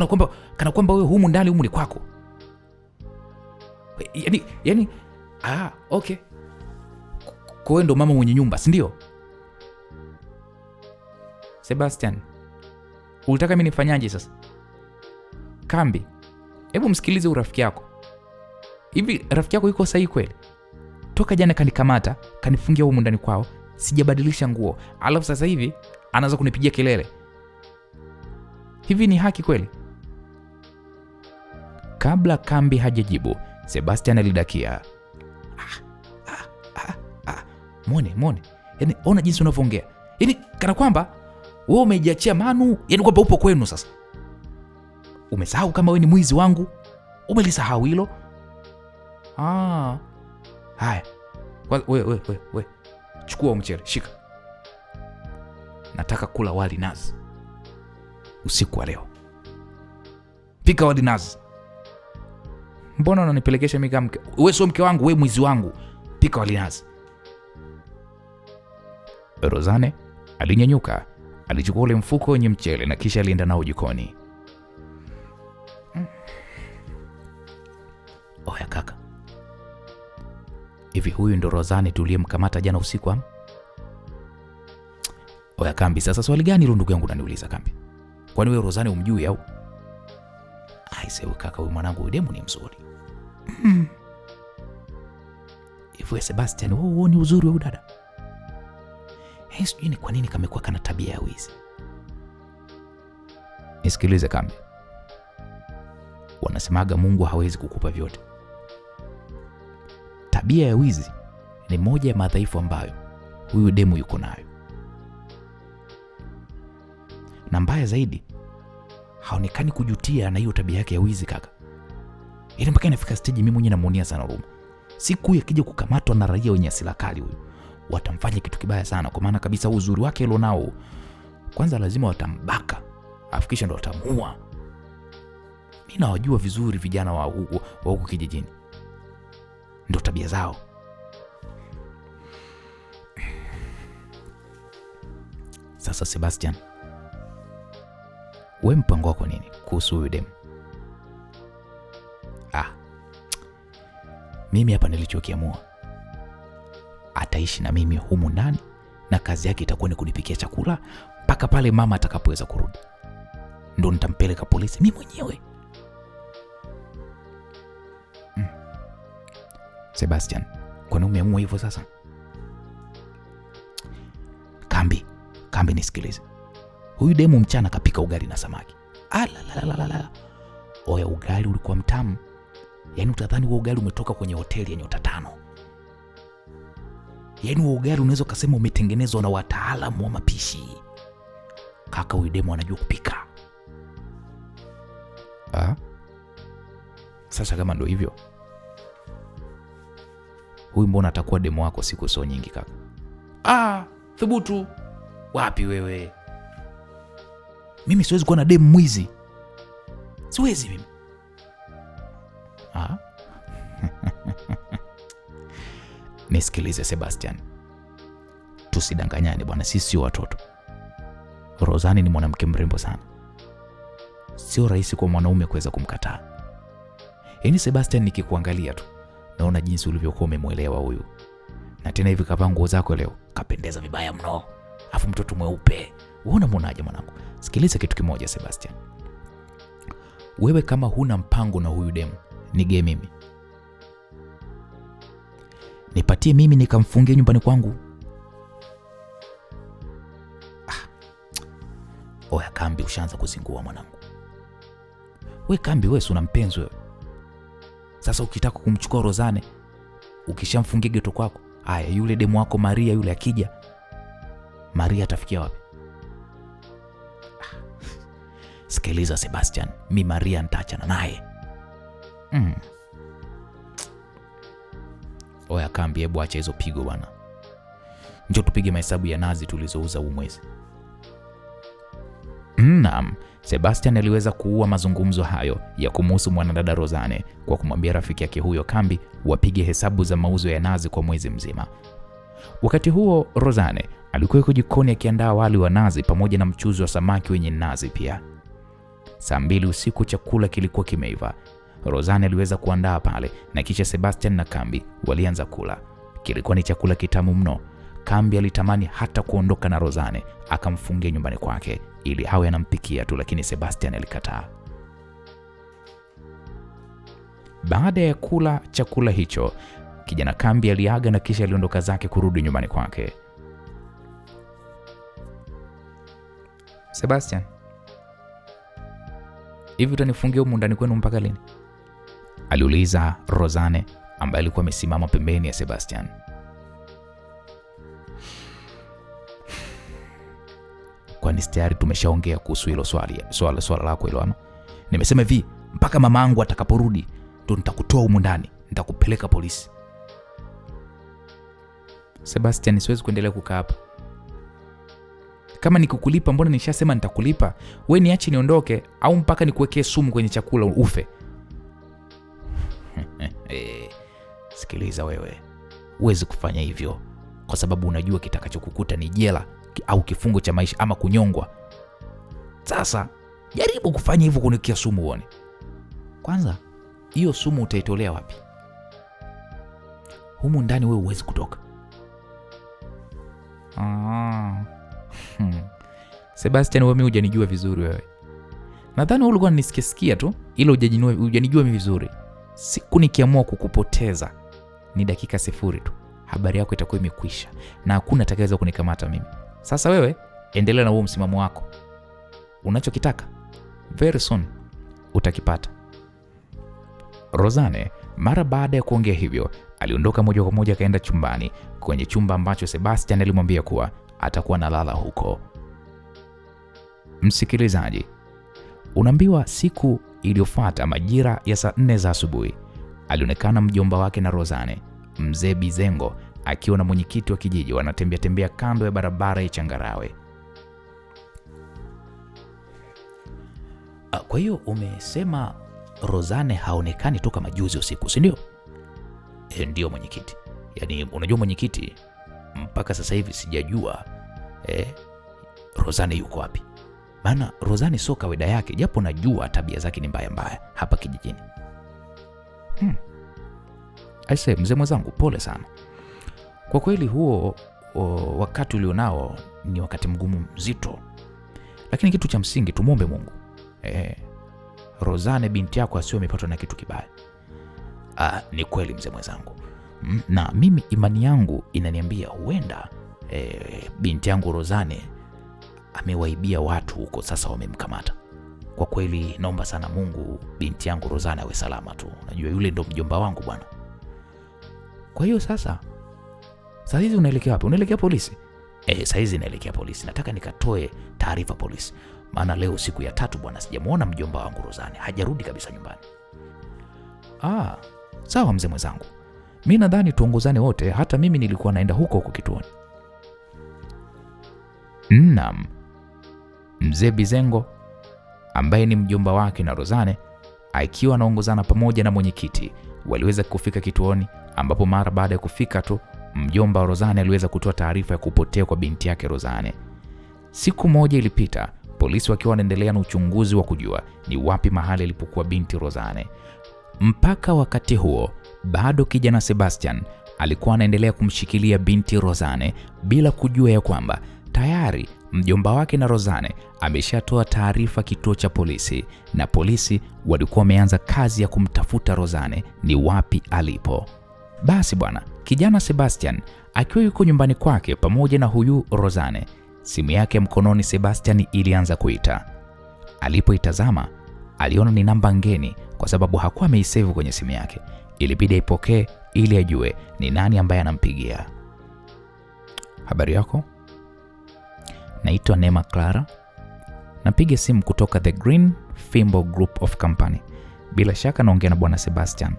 Speaker 2: kana kwamba wewe humu ndani humu ni kwako. Yaani okay. Kwa hiyo ndo mama mwenye nyumba, si ndio? Sebastian, ulitaka mimi nifanyaje sasa? Kambi, hebu msikilize urafiki yako. Hivi rafiki yako yuko sahihi kweli? Toka jana kanikamata, kanifungia humu ndani kwao, sijabadilisha nguo, alafu sasa hivi anaanza kunipigia kelele. Hivi ni haki kweli? Kabla Kambi hajajibu, Sebastian alidakia. Muone. Yaani ona jinsi unavyoongea. Yaani kana kwamba wewe umejiachia Manu, yaani kwamba upo kwenu sasa. Umesahau kama wewe ni mwizi wangu? Umelisahau hilo? Haya. We. Chukua mchele, shika. Nataka kula wali nazi usiku wa leo. Pika wali nazi. Mbona unanipelekesha mimi kama mke? Wewe sio mke wangu, wewe mwizi wangu. Pika wali nazi.
Speaker 1: Rozane alinyanyuka, alichukua ule mfuko wenye mchele na kisha alienda nao jikoni.
Speaker 2: Oya kaka, hivi huyu ndo Rozane tuliyemkamata jana usiku ama? Oya Kambi, sasa swali gani hilo ndugu yangu unaniuliza Kambi? Kwani wewe Rozane umjui au? Aise kaka, huyu mwanangu huyu demu ni mzuri. Hivyo Sebastian, wewe ni uzuri wa dada. Sijui ni kwa nini kamekuwa kana tabia ya wizi.
Speaker 1: Nisikilize Kambi.
Speaker 2: Wanasemaga Mungu hawezi kukupa vyote. Tabia ya wizi ni moja ya madhaifu ambayo huyu demu yuko nayo. Na mbaya zaidi, haonekani kujutia na hiyo tabia yake ya wizi kaka. Ili mpaka inafika stage mimi mwenyewe namuonea sana huruma. Siku yakija kukamatwa na raia wenye asila kali huyu, watamfanya kitu kibaya sana, kwa maana kabisa uzuri wake alionao. Kwanza lazima watambaka, afikisha ndo watamuua. Mimi nawajua vizuri vijana wa huku kijijini. Ndio tabia zao. Sasa Sebastian, wewe mpango wako nini kuhusu huyu demu? Mimi hapa nilichokiamua, ataishi na mimi humu ndani na kazi yake itakuwa ni kunipikia chakula mpaka pale mama atakapoweza kurudi. Ndio nitampeleka polisi mimi mwenyewe. Sebastian, kwa nini umeamua hivyo sasa? Kambi nisikilize. Huyu demu mchana kapika ugali na samaki. Ala. Oya, ugali ulikuwa mtamu. Yaani utadhani huo ugali umetoka kwenye hoteli ya nyota 5. Yaani huo ugali unaweza kusema umetengenezwa na wataalamu wa mapishi. Kaka, huyu demu anajua kupika. Sasa kama ndio hivyo, huyu mbona atakuwa demu wako siku sio nyingi kaka? Thubutu. Wapi wewe? Mimi siwezi kuwa na demu mwizi. Siwezi mimi. Nisikilize Sebastian, tusidanganyane bwana, sisi sio watoto. Rozane ni mwanamke mrembo sana, sio rahisi kwa mwanaume kuweza kumkataa. Yaani Sebastian, nikikuangalia tu naona jinsi ulivyokuwa umemuelewa huyu, na tena hivi kavaa nguo zako leo kapendeza vibaya mno, afu mtoto mweupe. Unaona muonaje mwanangu? Sikiliza kitu kimoja Sebastian, wewe kama huna mpango na huyu demu, nige mimi, nipatie mimi nikamfungia nyumbani kwangu. Oya Kambi, ushaanza kuzingua mwanangu. We Kambi, wewe una mpenzi wewe. Sasa ukitaka kumchukua Rozane, ukishamfungia geto kwako, haya yule demu wako Maria yule akija, Maria atafikia wapi? Sikiliza Sebastian, mi Maria nitaachana naye. Oya Kambi, hebu acha hizo pigo bwana. Njoo tupige mahesabu ya nazi tulizouza huu mwezi. Naam, Sebastian aliweza kuua mazungumzo hayo ya kumuhusu mwanadada Rozane kwa kumwambia rafiki yake huyo Kambi wapige hesabu za mauzo ya nazi kwa mwezi mzima. Wakati huo Rozane alikuwa yuko jikoni akiandaa wali wa nazi pamoja na mchuzi wa samaki wenye nazi pia. Saa 2 usiku chakula kilikuwa kimeiva. Rozane aliweza kuandaa pale na kisha Sebastian na Kambi walianza kula. Kilikuwa ni chakula kitamu mno. Kambi alitamani hata kuondoka na Rozane akamfungia nyumbani kwake ili awe anampikia tu, lakini Sebastian alikataa. Baada ya kula chakula hicho, kijana Kambi aliaga na kisha aliondoka zake kurudi nyumbani kwake. Sebastian, hivi utanifungia humu ndani kwenu mpaka lini? Aliuliza Rozane ambaye alikuwa amesimama pembeni ya Sebastian. Kwani tayari tumeshaongea kuhusu hilo swala lako hilo ama? Nimesema hivi, mpaka mamangu atakaporudi ndo nitakutoa humu ndani, nitakupeleka polisi. Sebastian, siwezi kuendelea kukaa hapa. Kama nikukulipa mbona nishasema nitakulipa? Wewe niache niondoke au mpaka nikuwekee sumu kwenye chakula ufe? Sikiliza wewe, huwezi kufanya hivyo kwa sababu unajua kitakachokukuta ni jela au kifungo cha maisha ama kunyongwa. Sasa jaribu kufanya hivyo kunikia sumu uone. Kwanza hiyo sumu utaitolea wapi? Humu ndani wewe huwezi kutoka. Sebastian, wewe hujanijua vizuri wewe. Nadhani wewe ulikuwa unisikia tu, ila hujanijua mimi vizuri. Siku nikiamua kukupoteza ni dakika 0 tu, habari yako itakuwa imekwisha na hakuna atakayeweza kunikamata mimi. Sasa wewe endelea na huo msimamo wako. Unachokitaka very soon utakipata. Rozane mara baada ya kuongea hivyo aliondoka moja kwa moja akaenda chumbani, kwenye chumba ambacho Sebastian alimwambia kuwa atakuwa nalala huko. Msikilizaji, unaambiwa siku iliyofuata majira ya saa 4 za asubuhi alionekana mjomba wake na Rozane, mzee Bizengo, akiwa na mwenyekiti wa kijiji wanatembea tembea kando ya barabara ya Changarawe. Kwa hiyo umesema Rozane haonekani toka majuzi usiku, si ndio? Ndio mwenyekiti. Yaani unajua mwenyekiti, mpaka sasa hivi sijajua Rozane yuko wapi. Maana Rozane sio kawaida yake, japo najua tabia zake ni mbaya hapa kijijini. Aise mzee mwenzangu, pole sana. Kwa kweli huo wakati ulionao ni wakati mgumu mzito. Lakini kitu cha msingi tumuombe Mungu. Rozane binti yako asiwe amepatwa na kitu kibaya. Ni kweli mzee mwenzangu. Na mimi imani yangu inaniambia huenda binti yangu Rozane amewaibia watu huko, sasa wamemkamata. Kwa kweli naomba sana Mungu binti yangu Rozane awe salama tu. Najua yule ndo mjomba wangu bwana. Kwa hiyo sasa hizi unaelekea wapi? Unaelekea polisi? Sasa hizi naelekea polisi. Nataka nikatoe taarifa polisi. Maana leo siku ya 3 bwana, sijamuona mjomba wangu Rozane. Hajarudi kabisa nyumbani. Sawa mzee mwenzangu. Mimi nadhani tuongozane wote, hata mimi nilikuwa naenda huko kituoni. Naam. Mzee Bizengo ambaye ni mjomba wake na Rozane akiwa anaongozana pamoja na mwenyekiti waliweza kufika kituoni, ambapo mara baada ya kufika tu mjomba wa Rozane aliweza kutoa taarifa ya kupotea kwa binti yake Rozane. Siku moja ilipita, polisi wakiwa wanaendelea na uchunguzi wa kujua ni wapi mahali alipokuwa binti Rozane. Mpaka wakati huo bado kijana Sebastian alikuwa anaendelea kumshikilia binti Rozane bila kujua ya kwamba tayari mjomba wake na Rozane ameshatoa taarifa kituo cha polisi, na polisi walikuwa wameanza kazi ya kumtafuta Rozane ni wapi alipo. Basi bwana, kijana Sebastian akiwa yuko nyumbani kwake pamoja na huyu Rozane, simu yake mkononi Sebastian ilianza kuita. Alipoitazama aliona ni namba ngeni kwa sababu hakuwa ameisave kwenye simu yake. Ilibidi aipokee ili ajue ni nani ambaye anampigia. Habari yako? Naitwa Neema Clara. Napiga simu kutoka The Green Fimbo Group of Company. Bila shaka naongea na bwana Sebastian.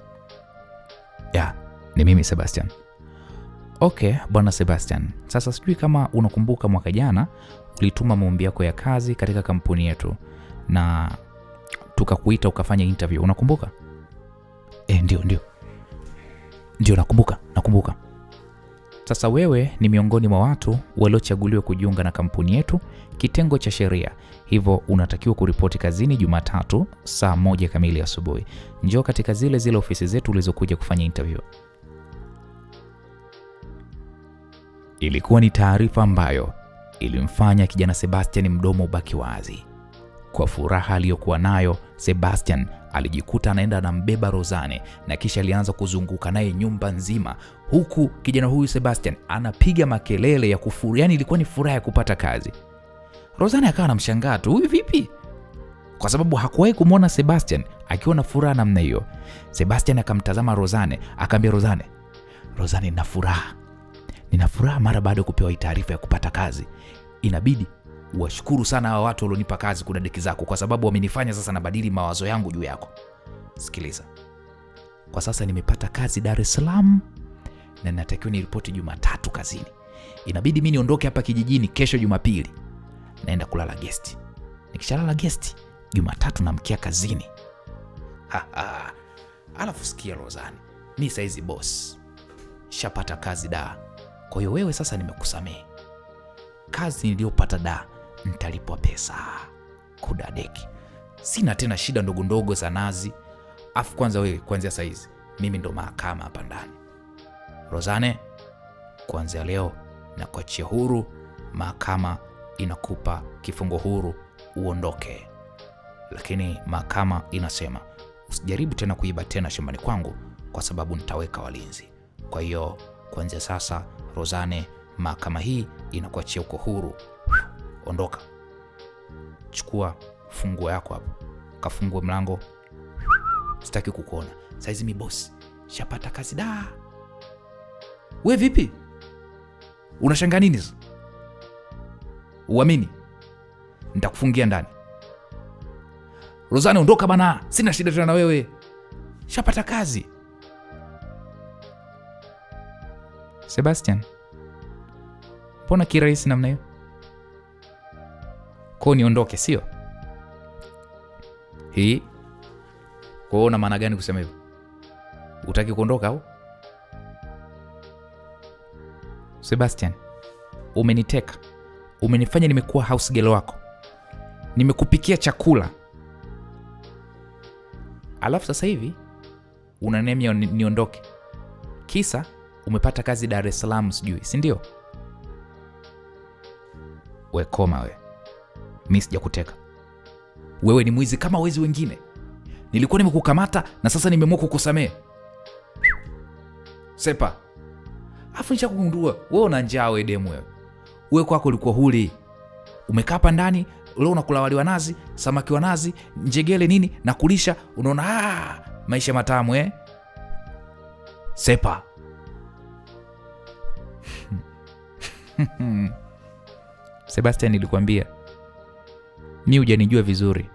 Speaker 2: Ni mimi Sebastian. Okay, bwana Sebastian. Sasa sijui kama unakumbuka mwaka jana ulituma maombi yako ya kazi katika kampuni yetu na tukakuita ukafanya interview. Unakumbuka? Ndio nakumbuka. Sasa wewe ni miongoni mwa watu waliochaguliwa kujiunga na kampuni yetu kitengo cha sheria. Hivyo unatakiwa kuripoti kazini Jumatatu saa 1 kamili asubuhi. Njoo katika zile ofisi zetu ulizokuja kufanya interview. Ilikuwa ni taarifa ambayo ilimfanya kijana Sebastian mdomo ubaki wazi. Kwa furaha aliyokuwa nayo, Sebastian alijikuta anaenda anambeba Rozane na kisha alianza kuzunguka naye nyumba nzima, huku kijana huyu Sebastian anapiga makelele ya kufuru. Yani ilikuwa ni furaha ya kupata kazi. Rozane akawa anamshangaa tu, huyu vipi? Kwa sababu hakuwahi kumwona Sebastian akiwa na furaha namna hiyo. Sebastian akamtazama Rozane, akamwambia Rozane, nina furaha mara baada ya kupewa taarifa ya kupata kazi. Inabidi washukuru sana hawa watu walionipa kazi kudadeki zako, kwa sababu wamenifanya sasa nabadili mawazo yangu juu yako. Sikiliza. Kwa sasa nimepata kazi Dar es Salaam na natakiwa niripoti Jumatatu kazini. Inabidi mimi niondoke hapa kijijini kesho Jumapili. Naenda kulala guest. Nikishalala guest Jumatatu namkia kazini. Alafu sikia Rozane. mi saizi boss, shapata kazi da. Kwa hiyo wewe sasa nimekusamehe. Kazi niliyopata da, nitalipwa pesa. Kudadeki. Sina tena shida ndogo ndogo za nazi. Afu kwanza wewe, kuanzia saizi mimi ndo mahakama hapa ndani. Rozane, kuanzia leo na kuachia huru. Mahakama inakupa kifungo huru uondoke. Lakini mahakama inasema usijaribu tena kuiba tena shambani kwangu kwa sababu nitaweka walinzi. Kwa hiyo kuanzia sasa Rozane, mahakama hii inakuachia uko huru. Ondoka. Chukua funguo yako hapo. Kafungue mlango. Sitaki kukuona. Saizi mi boss, shapata kazi da. We vipi? Unashangaa nini? Uamini? Nitakufungia ndani. Rozane, ondoka bana. Sina shida tena na wewe. Shapata kazi. Sebastian, mbona kirahisi namna hiyo? Kwa niondoke, sio? Hii kwa una maana gani kusema hivyo? Utaki kuondoka au? Sebastian, umeniteka. Umenifanya nimekuwa house girl wako. Nimekupikia chakula. Alafu sasa hivi unaniambia niondoke. Kisa umepata kazi Dar es Salaam sijui, si ndio? We koma we. Mimi sijakuteka. Wewe ni mwizi kama wezi wengine. Nilikuwa nimekukamata na sasa nimeamua kukusamehe. Sepa. Afu nishakugundua wewe una njaa wewe demu wewe. Wewe kwako ulikuwa huli. Umekaa hapa ndani, leo unakula wali wa nazi, samaki wa nazi, njegele nini na kulisha, unaona maisha matamu Sepa. Sebastian, nilikwambia mimi hujanijua vizuri.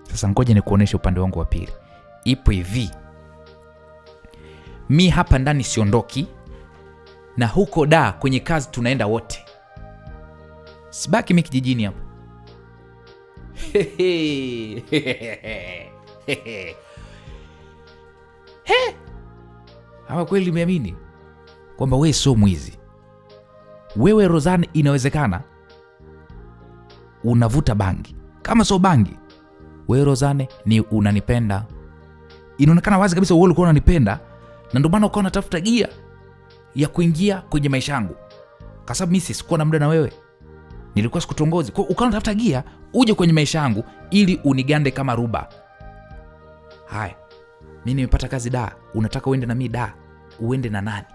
Speaker 2: Sasa ngoja nikuoneshe upande wangu wa pili. Ipo hivi. Mi hapa ndani siondoki, na huko da kwenye kazi tunaenda wote. Sibaki mimi kijijini hapo. Hawa kweli nimeamini kwamba wewe sio mwizi. Wewe Rozane, inawezekana unavuta bangi. Kama sio bangi, wewe Rozane ni unanipenda. Inaonekana wazi kabisa wewe ulikuwa unanipenda, na ndio maana ukawa unatafuta gia ya kuingia kwenye maisha yangu. Kwa sababu mimi sikuwa na muda na wewe. Nilikuwa sikutongozi. Kwa ukawa unatafuta gia uje kwenye maisha yangu ili unigande kama ruba. Haya. Mimi nimepata kazi da. Unataka uende na mimi da. Uende na nani?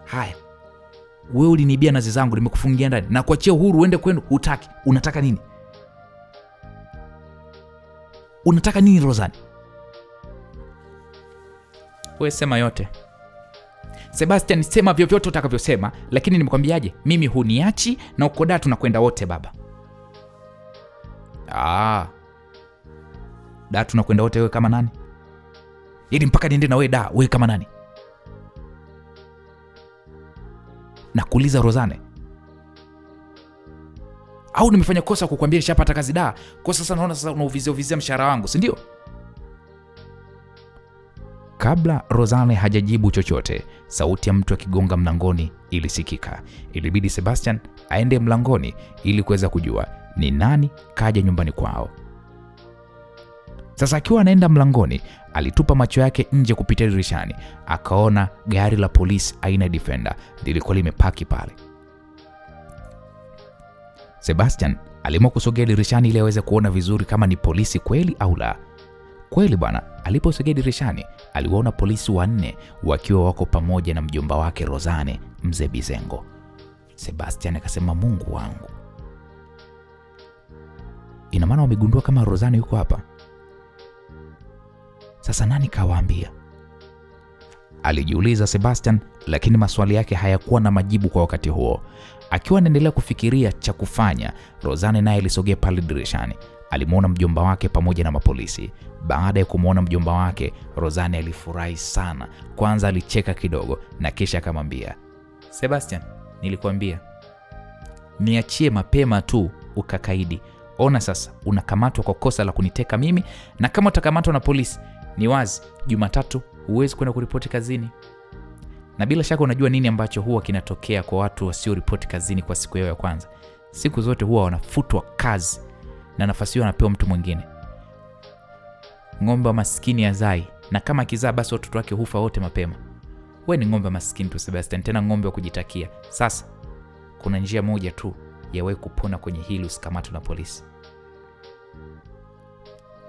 Speaker 2: Haya. Wewe ulinibia nazi zangu, nimekufungia ndani na kuachia uhuru uende kwenu, hutaki. Unataka nini? Unataka nini Rozane? Wewe sema yote. Sebastian, sema vyovyote utakavyosema, lakini nimekwambiaje? Mimi huniachi na uko da tunakwenda wote baba. Da tunakwenda wote wewe kama nani? Ili mpaka niende na wewe da, wewe kama nani? Nakuuliza Rozane. Au nimefanya kosa kukwambia nishapata kazi da? Kwa sasa naona sasa unauvizia mshahara wangu, si ndio? Kabla Rozane hajajibu chochote, sauti ya mtu akigonga mlangoni ilisikika. Ilibidi Sebastian aende mlangoni ili kuweza kujua ni nani kaja nyumbani kwao. Sasa akiwa anaenda mlangoni, alitupa macho yake nje kupitia dirishani, akaona gari la polisi aina ya Defender lilikuwa limepaki pale. Sebastian aliamua kusogea dirishani ili aweze kuona vizuri kama ni polisi kweli au la. Kweli bwana, aliposogea dirishani aliwaona polisi 4 wakiwa wako pamoja na mjomba wake Rozane, mzee Bizengo. Sebastian akasema, Mungu wangu, ina maana wamegundua kama Rozane yuko hapa. Sasa nani kawaambia? Alijiuliza Sebastian, lakini maswali yake hayakuwa na majibu kwa wakati huo. Akiwa anaendelea kufikiria cha kufanya, Rozane naye alisogea pale dirishani. Alimuona mjomba wake pamoja na mapolisi. Baada ya kumuona mjomba wake, Rozane alifurahi sana. Kwanza alicheka kidogo na kisha akamwambia, Sebastian, nilikwambia niachie mapema tu ukakaidi. Ona sasa unakamatwa kwa kosa la kuniteka mimi, na kama utakamatwa na polisi Ni wazi Jumatatu huwezi kwenda kuripoti kazini. Na bila shaka unajua nini ambacho huwa kinatokea kwa watu wasio ripoti kazini kwa siku yao ya kwanza. Siku zote huwa wanafutwa kazi na nafasi hiyo anapewa mtu mwingine. Ng'ombe wa maskini hazai, na kama kizaa basi watoto wake hufa wote mapema. Wewe ni ng'ombe maskini tu Sebastian, tena ng'ombe wa kujitakia. Sasa kuna njia moja tu ya wewe kupona kwenye hili, usikamatwe na polisi.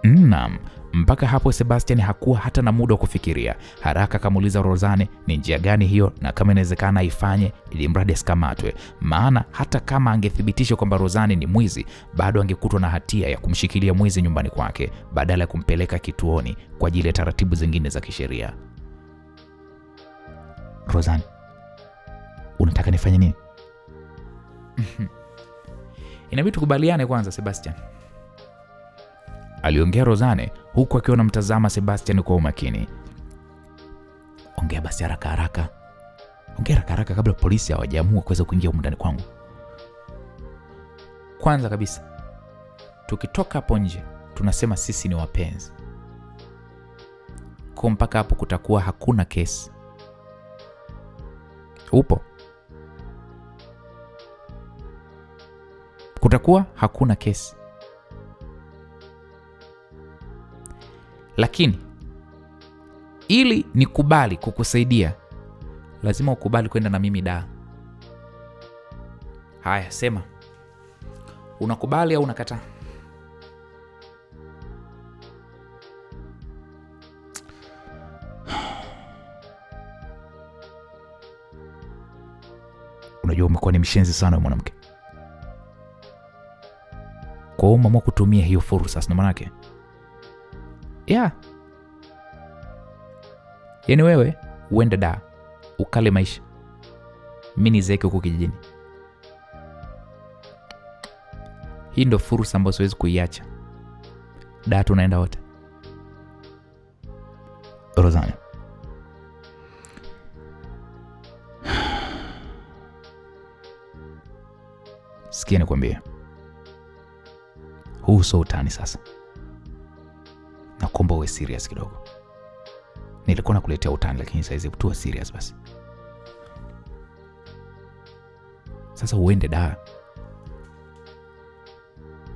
Speaker 1: Naam, mpaka hapo Sebastian hakuwa hata na muda wa kufikiria. Haraka akamuuliza Rozane ni njia gani hiyo na kama inawezekana aifanye ili mradi asikamatwe. Maana hata kama angethibitisha kwamba Rozane ni mwizi, bado angekutwa na hatia ya kumshikilia mwizi nyumbani kwake badala ya kumpeleka kituoni kwa ajili ya taratibu zingine za kisheria.
Speaker 2: Rozane, unataka nifanye nini? Inabidi tukubaliane kwanza Sebastian,
Speaker 1: aliongea Rozane huku akiwa anamtazama Sebastian kwa umakini.
Speaker 2: Ongea basi haraka haraka. Ongea haraka haraka kabla polisi hawajaamua kuweza kuingia huko ndani kwangu. Kwanza kabisa, tukitoka hapo nje tunasema sisi ni wapenzi. Kwa mpaka hapo kutakuwa hakuna kesi. Upo? Kutakuwa hakuna kesi. Lakini ili nikubali kukusaidia, lazima ukubali kwenda na mimi Dar. Haya, sema. Unakubali au unakataa?
Speaker 1: Unajua umekuwa ni mshenzi sana wewe mwanamke.
Speaker 2: Kwa hiyo umeamua kutumia hiyo fursa, sina maana yake. Yeah. Yaani wewe uende Dar ukale maisha, mimi nizeeke huko kijijini. Hii ndio fursa ambayo siwezi kuiacha. Dar tunaenda wote.
Speaker 1: Rozane, sikia nikwambie, huu sio utani sasa. Nakuomba uwe serious kidogo. Nilikuwa nakuletea utani lakini sasa hizi tuwe serious basi.
Speaker 2: Sasa uende Dar.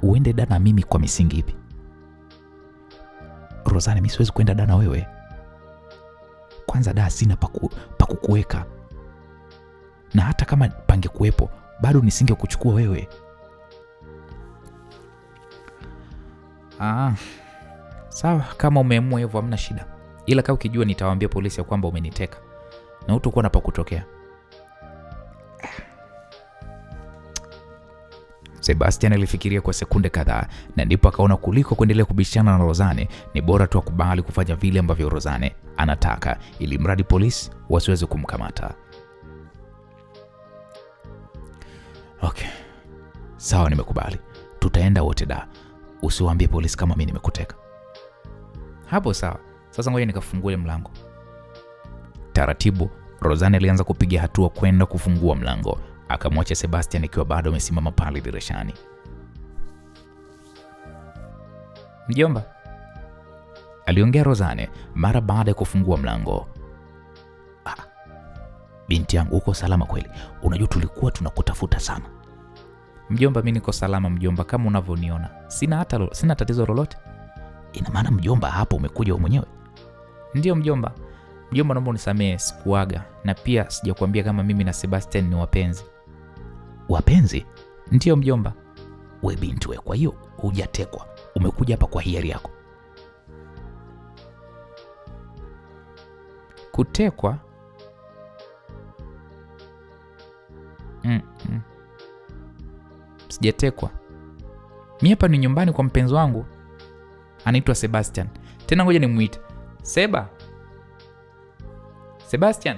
Speaker 2: Uende Dar na mimi kwa misingi ipi?
Speaker 1: Rozane, mimi siwezi kwenda Dar na wewe.
Speaker 2: Kwanza Dar sina pa kukuweka. Na hata kama pangekuwepo bado nisingekuchukua wewe. Sawa, kama umeamua hivyo hamna shida. Ila kama ukijua nitawaambia polisi ya kwamba umeniteka na utakuwa hapa kutokea.
Speaker 1: Sebastian alifikiria kwa sekunde kadhaa na ndipo akaona kuliko kuendelea kubishana na Rozane ni bora tu akubali kufanya vile ambavyo Rozane anataka ili mradi polisi wasiweze kumkamata. Okay. Sawa, nimekubali. Tutaenda wote Dar. Usiwaambie polisi kama mimi nimekuteka.
Speaker 2: Hapo sawa. Sasa ngoja nikafungue mlango.
Speaker 1: Taratibu, Rozane alianza kupiga hatua kwenda kufungua mlango. Akamwacha Sebastian ikiwa bado amesimama pale dirishani.
Speaker 2: Mjomba,
Speaker 1: aliongea Rozane mara baada ya kufungua mlango. Binti yangu, uko salama kweli? Unajua tulikuwa tunakutafuta sana.
Speaker 2: Mjomba, mimi niko salama mjomba, kama unavyoniona. Sina tatizo lolote.
Speaker 1: Ina maana mjomba hapo umekuja wewe mwenyewe?
Speaker 2: Ndio mjomba. Mjomba, naomba unisamehe, sikuaga na pia sijakwambia kama mimi na Sebastian ni wapenzi.
Speaker 1: Wapenzi?
Speaker 2: Ndio mjomba.
Speaker 1: Wewe binti wewe, kwa hiyo hujatekwa. Umekuja hapa kwa hiari yako.
Speaker 2: Kutekwa? Sijatekwa. Mimi hapa ni nyumbani kwa mpenzi wangu. Anaitwa Sebastian. Tena ngoja nimuite. Sebastian.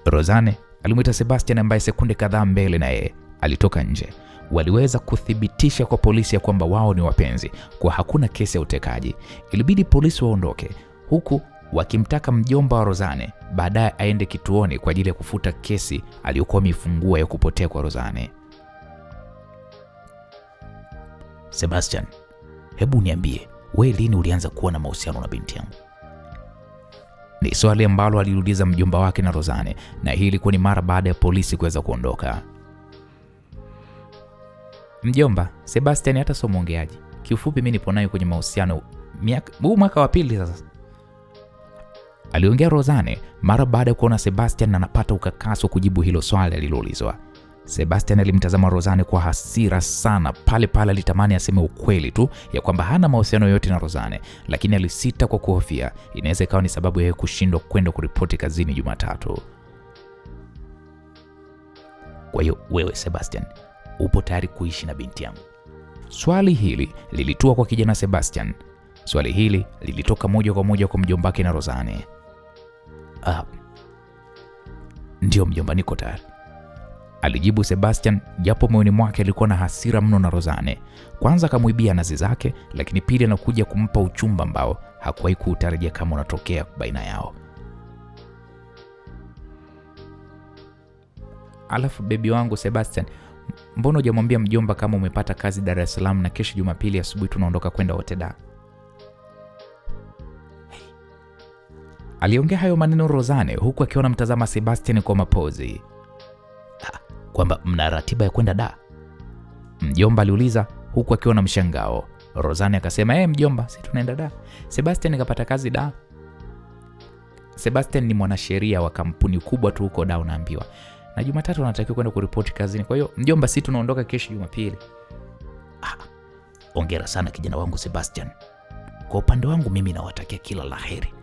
Speaker 1: Rozane alimuita Sebastian ambaye sekunde kadhaa mbele na yeye alitoka nje. Waliweza kuthibitisha kwa polisi ya kwamba wao ni wapenzi, kwa hakuna kesi ya utekaji. Ilibidi polisi waondoke huku wakimtaka mjomba wa Rozane baadaye aende kituoni kwa ajili ya kufuta kesi aliyokuwa amefungua ya kupotea kwa Rozane. Sebastian, hebu niambie,
Speaker 2: we lini ulianza kuwa na mahusiano na binti yangu? Ni swali ambalo aliuliza mjomba wake na Rozane, na hii ilikuwa ni mara baada ya polisi kuweza kuondoka. Mjomba, Sebastian hata sio mwongeaji. Kiufupi mimi nipo naye kwenye mahusiano mwaka wa pili sasa. Aliongea Rozane mara baada ya kuona Sebastian anapata ukakaso kujibu hilo swali aliloulizwa. Sebastian alimtazama Rozane kwa hasira sana. Pale alitamani aseme ukweli tu ya kwamba hana mahusiano yote na Rozane, lakini alisita kwa kuhofia inaweza ikawa ni sababu ya kushindwa kwenda kuripoti kazini Jumatatu. Kwa hiyo wewe Sebastian, upo tayari kuishi na binti yangu? Swali hili lilitua kwa kijana Sebastian. Swali hili lilitoka moja kwa moja kwa mjombake na Rozane. Ndio mjomba, niko tayari, alijibu Sebastian, japo moyoni mwake alikuwa na hasira mno na Rozane. Kwanza akamuibia nazi zake, lakini pili anakuja kumpa uchumba ambao hakuwahi kuutarajia kama unatokea baina yao. Alafu bebi wangu Sebastian, mbona hujamwambia mjomba kama umepata kazi Dar es Salaam na kesho Jumapili asubuhi tunaondoka kwenda wote Dar? Aliongea hayo maneno Rozane huku akiona mtazama Sebastian kwa mapozi. Kwamba mna ratiba ya kwenda Dar? Mjomba aliuliza huku akiona mshangao. Rozane akasema, mjomba, si tunaenda Dar. Sebastian akapata kazi Dar. Sebastian ni mwanasheria wa kampuni kubwa tu huko Dar unaambiwa. Na Jumatatu anatakiwa kwenda kuripoti kazini. Kwa hiyo mjomba, si tunaondoka kesho Jumapili. Hongera sana kijana wangu Sebastian. Kwa upande wangu mimi nawatakia kila laheri.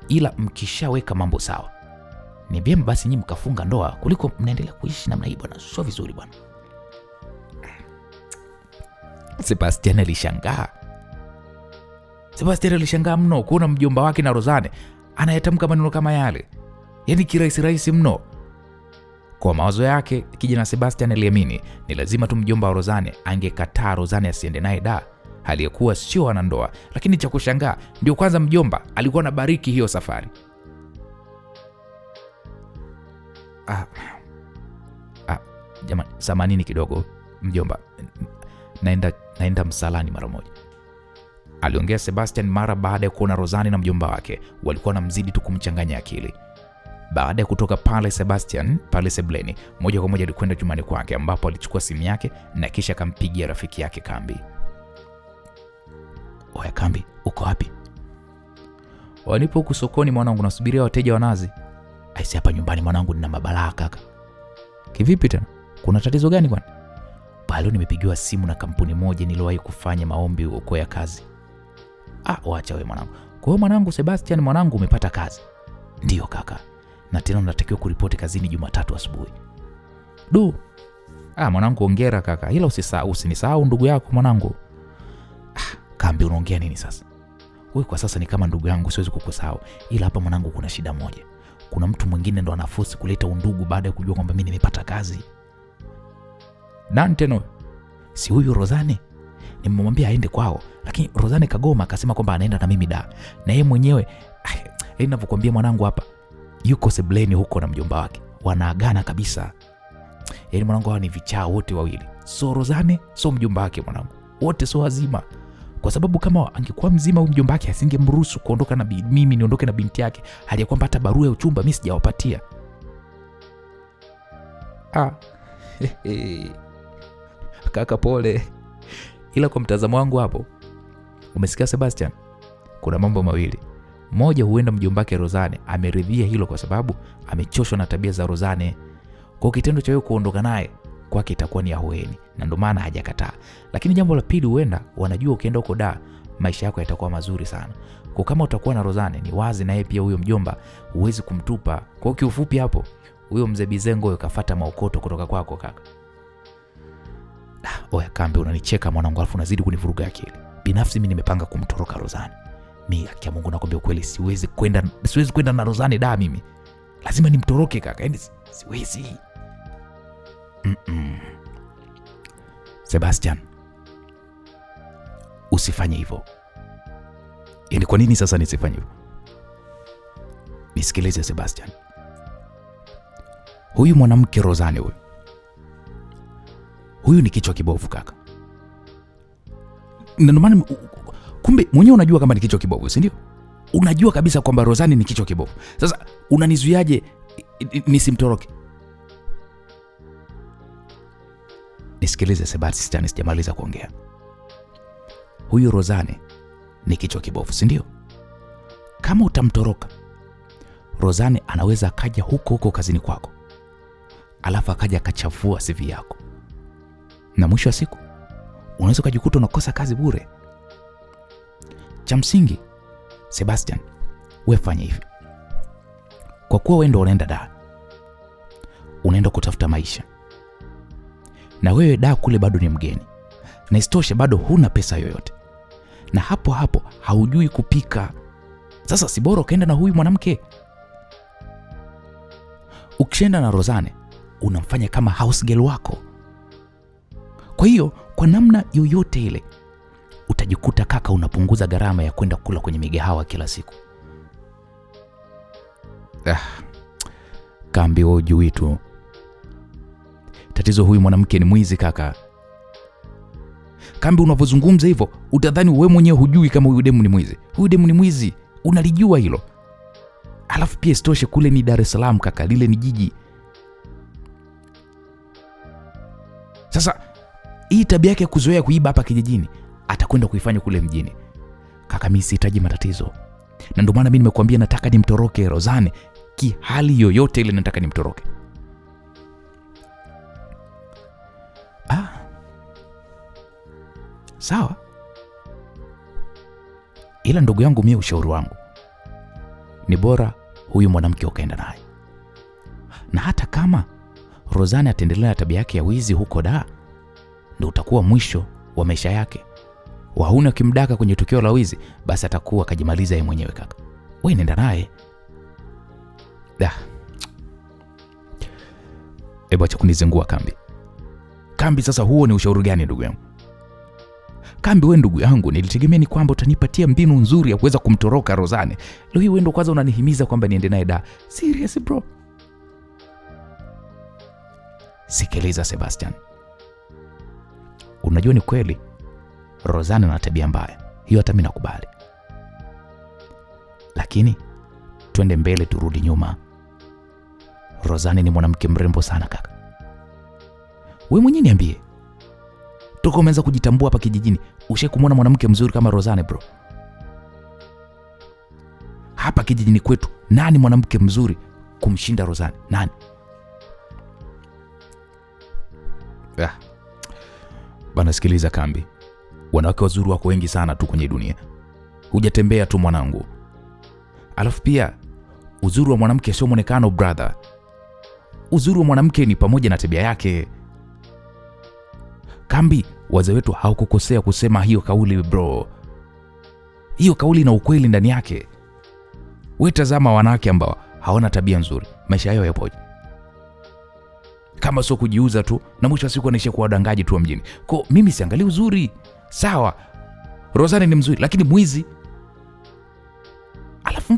Speaker 2: Ila mkishaweka mambo sawa, ni vyema basi nyinyi mkafunga ndoa kuliko mnaendelea kuishi namna hii bwana. Sio vizuri bwana. Sebastian alishangaa mno kuona mjomba wake na Rozane anayatamka maneno kama yale. Yaani kirahisi mno. Kwa mawazo yake, kijana Sebastian aliamini ni lazima tu mjomba wa Rozane angekataa Rozane asiende naye Dar, hali ya kuwa sio wanandoa. Lakini cha kushangaa, ndio kwanza mjomba alikuwa anabariki hiyo safari. Jamani, samanini kidogo mjomba, naenda msalani mara moja, aliongea Sebastian mara baada ya kuona Rozane na mjomba wake walikuwa wanamzidi tu kumchanganya akili. Baada ya kutoka pale Sebastian pale sebleni, moja kwa moja alikwenda nyumbani kwake ambapo alichukua simu yake na kisha akampigia rafiki yake Kambi. Oya Kambi, uko wapi? Wanipo huku sokoni mwanangu, nasubiria wateja wa nazi. Aisi hapa nyumbani mwanangu nina mabalaa kaka. Kivipi tena? Kuna tatizo gani kwani? Pale nimepigiwa simu na kampuni moja niliwahi kufanya maombi huko ya kazi. Waacha wewe mwanangu. Kwa hiyo mwanangu Sebastian, mwanangu umepata kazi? Ndio kaka. Na tena unatakiwa kuripoti kazini Jumatatu asubuhi. Mwanangu hongera kaka. Ila usinisahau ndugu yako mwanangu. Kambi, unaongea nini sasa? Wewe kwa sasa ni kama ndugu yangu, siwezi kukusahau. Ila hapa mwanangu kuna shida moja. Kuna mtu mwingine ndo anaforce kuleta undugu baada ya kujua kwamba mimi nimepata kazi. Nani tena? Si huyu Rozane. Nimemwambia aende kwao, lakini Rozane kagoma akasema kwamba anaenda na mimi Dar. Na yeye mwenyewe ninavyokuambia mwanangu hapa, yuko sebleni huko na mjomba wake. Wanaagana kabisa. Yaani mwanangu hawa ni vichaa wote wawili. So Rozane, so mjomba wake mwanangu. Wote so wazima. Kwa sababu kama angekuwa mzima huyu mjomba wake asingemruhusu kuondoka na mimi niondoke na binti yake, hali ya kwamba hata barua ya uchumba mimi sijawapatia. Kaka pole. Ila kwa mtazamo wangu hapo, umesikia Sebastian? Kuna mambo mawili. Moja, huenda mjomba wake Rozane ameridhia hilo kwa sababu amechoshwa na tabia za Rozane. Kwa kitendo cha yeye kuondoka naye kwake itakuwa ni ahueni na ndio maana hajakataa. Lakini jambo la pili, huenda wanajua ukienda huko Dar maisha yako yatakuwa mazuri sana. Kwa kama utakuwa na Rozane, ni wazi na yeye pia huyo mjomba huwezi kumtupa. Kwa kiufupi hapo, huyo mzee Bizengo yukafuata maokoto kutoka kwako kaka. Oya Kambi, unanicheka mwanangu, alafu unazidi kunivuruga akili. Binafsi mimi nimepanga kumtoroka Rozane. Mimi akia Mungu nakwambia ukweli, siwezi kwenda na Rozane Dar mimi. Lazima nimtoroke kaka. Yaani siwezi. Sebastian, usifanye hivyo. Yaani kwa nini sasa nisifanye hivyo? Nisikilize Sebastian. Huyu mwanamke Rozane huyu ni kichwa kibovu kaka. Ndio maana Kumbe mwenyewe unajua kama ni kichwa kibovu, si ndio? Unajua kabisa kwamba Rozani ni kichwa kibovu. Sasa unanizuiaje nisimtoroke? Nisikilize Sebastian, sijamaliza kuongea. Huyu Rozani ni kichwa kibovu, si ndio? Kama utamtoroka, Rozani anaweza akaja huko kazini kwako, alafu akaja akachafua CV yako, na mwisho wa siku unaweza kujikuta unakosa kazi bure. Cha msingi Sebastian, wewe fanya hivi. Kwa kuwa wewe ndio unaenda Dar, unaenda kutafuta maisha, na wewe Dar kule bado ni mgeni, na isitoshe bado huna pesa yoyote, na hapo haujui kupika. Sasa si bora ukaenda na huyu mwanamke? Ukishaenda na Rozane, unamfanya kama house girl wako. Kwa hiyo kwa namna yoyote ile utajikuta kaka unapunguza gharama ya kwenda kula kwenye migahawa kila siku. Kambi, wewe hujui tu. Tatizo huyu mwanamke ni mwizi kaka. Kambi, unavyozungumza hivyo utadhani wewe mwenyewe hujui kama huyu demu ni mwizi. Huyu demu ni mwizi, unalijua hilo. Alafu pia isitoshe kule ni Dar es Salaam kaka, lile ni jiji. Sasa hii tabia yake ya kuzoea kuiba hapa kijijini atakwenda kuifanya kule mjini. Kaka, mimi sihitaji matatizo, na ndio maana mimi nimekuambia nataka nimtoroke Rozane kihali yoyote ile, nataka nimtoroke. Sawa, ila ndugu yangu, mimi ushauri wangu ni bora huyu mwanamke ukaenda naye, na hata kama Rozane ataendelea na tabia yake ya wizi huko Dar, ndio utakuwa mwisho wa maisha yake. Wahuni kimdaka kwenye tukio la wizi, basi atakuwa kajimaliza yeye mwenyewe kaka. Wewe nenda naye. Acha kunizengua Kambi. Kambi, sasa huo ni ushauri gani ndugu yangu? Kambi, wewe ndugu yangu, nilitegemea ni kwamba utanipatia mbinu nzuri ya kuweza kumtoroka Rozane. Leo hii wewe ndo kwanza unanihimiza kwamba niende naye Dar. Serious bro? Sikiliza Sebastian, unajua ni kweli Rozane ana tabia mbaya, hiyo hata mimi nakubali, lakini twende mbele turudi nyuma. Rozane ni mwanamke mrembo sana kaka. Wewe mwenyewe niambie, toka umeanza kujitambua hapa kijijini, ushakumwona mwanamke mzuri kama Rozane bro? Hapa kijijini kwetu nani mwanamke mzuri kumshinda Rozane? Nani? Bana, sikiliza Kambi, wanawake wazuri wako wengi sana tu kwenye dunia, hujatembea tu mwanangu. Alafu pia uzuri wa mwanamke sio muonekano brother. Uzuri wa mwanamke ni pamoja na tabia yake. Kambi, wazee wetu hawakukosea kusema hiyo kauli bro. Hiyo kauli ina ukweli ndani yake. Wewe tazama wanawake ambao hawana tabia nzuri, maisha yao yapoje? Kama sio kujiuza tu, na mwisho wa siku anaishia kuwa wadangaji tu mjini. Kwa mimi siangalii uzuri. Sawa, Rozane ni mzuri lakini mwizi. Alafu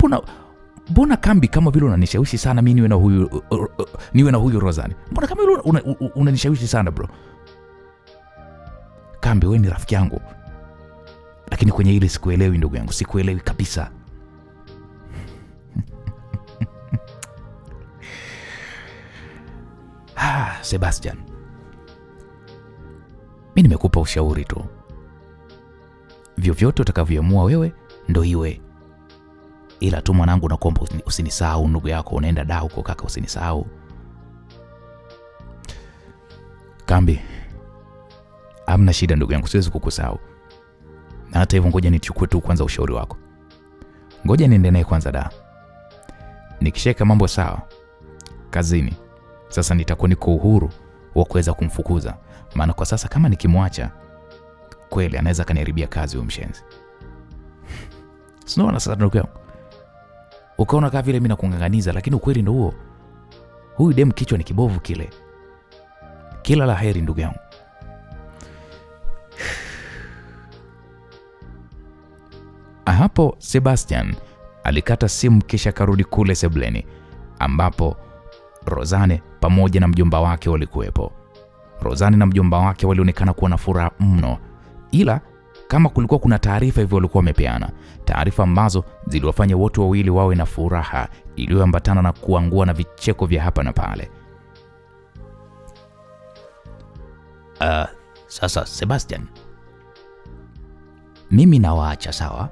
Speaker 2: mbona Kambi, kama vile unanishawishi sana mimi niwe na huyu Rozane? Mbona kama vile unanishawishi sana bro? Kambi, wewe ni rafiki yangu, lakini kwenye hili sikuelewi ndugu yangu, sikuelewi kabisa. Sebastian, mimi nimekupa ushauri tu, vyovyote utakavyoamua wewe ndo iwe, ila tu mwanangu nakuomba usinisahau ndugu yako, unaenda Dar huko kaka, usinisahau. Kambi, hamna shida ndugu yangu, siwezi kukusahau. Na hata hivyo ngoja nichukue tu kwanza ushauri wako. Ngoja niende naye kwanza Dar. Nikisheka mambo sawa kazini, sasa nitakuwa niko uhuru wa kuweza kumfukuza. Maana kwa sasa kama nikimwacha kweli anaweza kaniharibia kazi huyo mshenzi. Sinaona sasa ndugu yangu, ukaona kama vile mimi nakunganganiza, lakini ukweli ndio huo. Huyu demu kichwa ni kibovu kile. Kila la heri ndugu yangu. Hapo Sebastian alikata simu kisha karudi kule sebleni ambapo Rozane pamoja na mjomba wake walikuwepo. Rozane na mjomba wake walionekana kuwa na furaha mno, ila kama kulikuwa kuna taarifa hivyo walikuwa wamepeana, taarifa ambazo ziliwafanya wote wawili wawe na furaha iliyoambatana na kuangua na vicheko vya hapa na pale. Sasa Sebastian, mimi nawaacha sawa,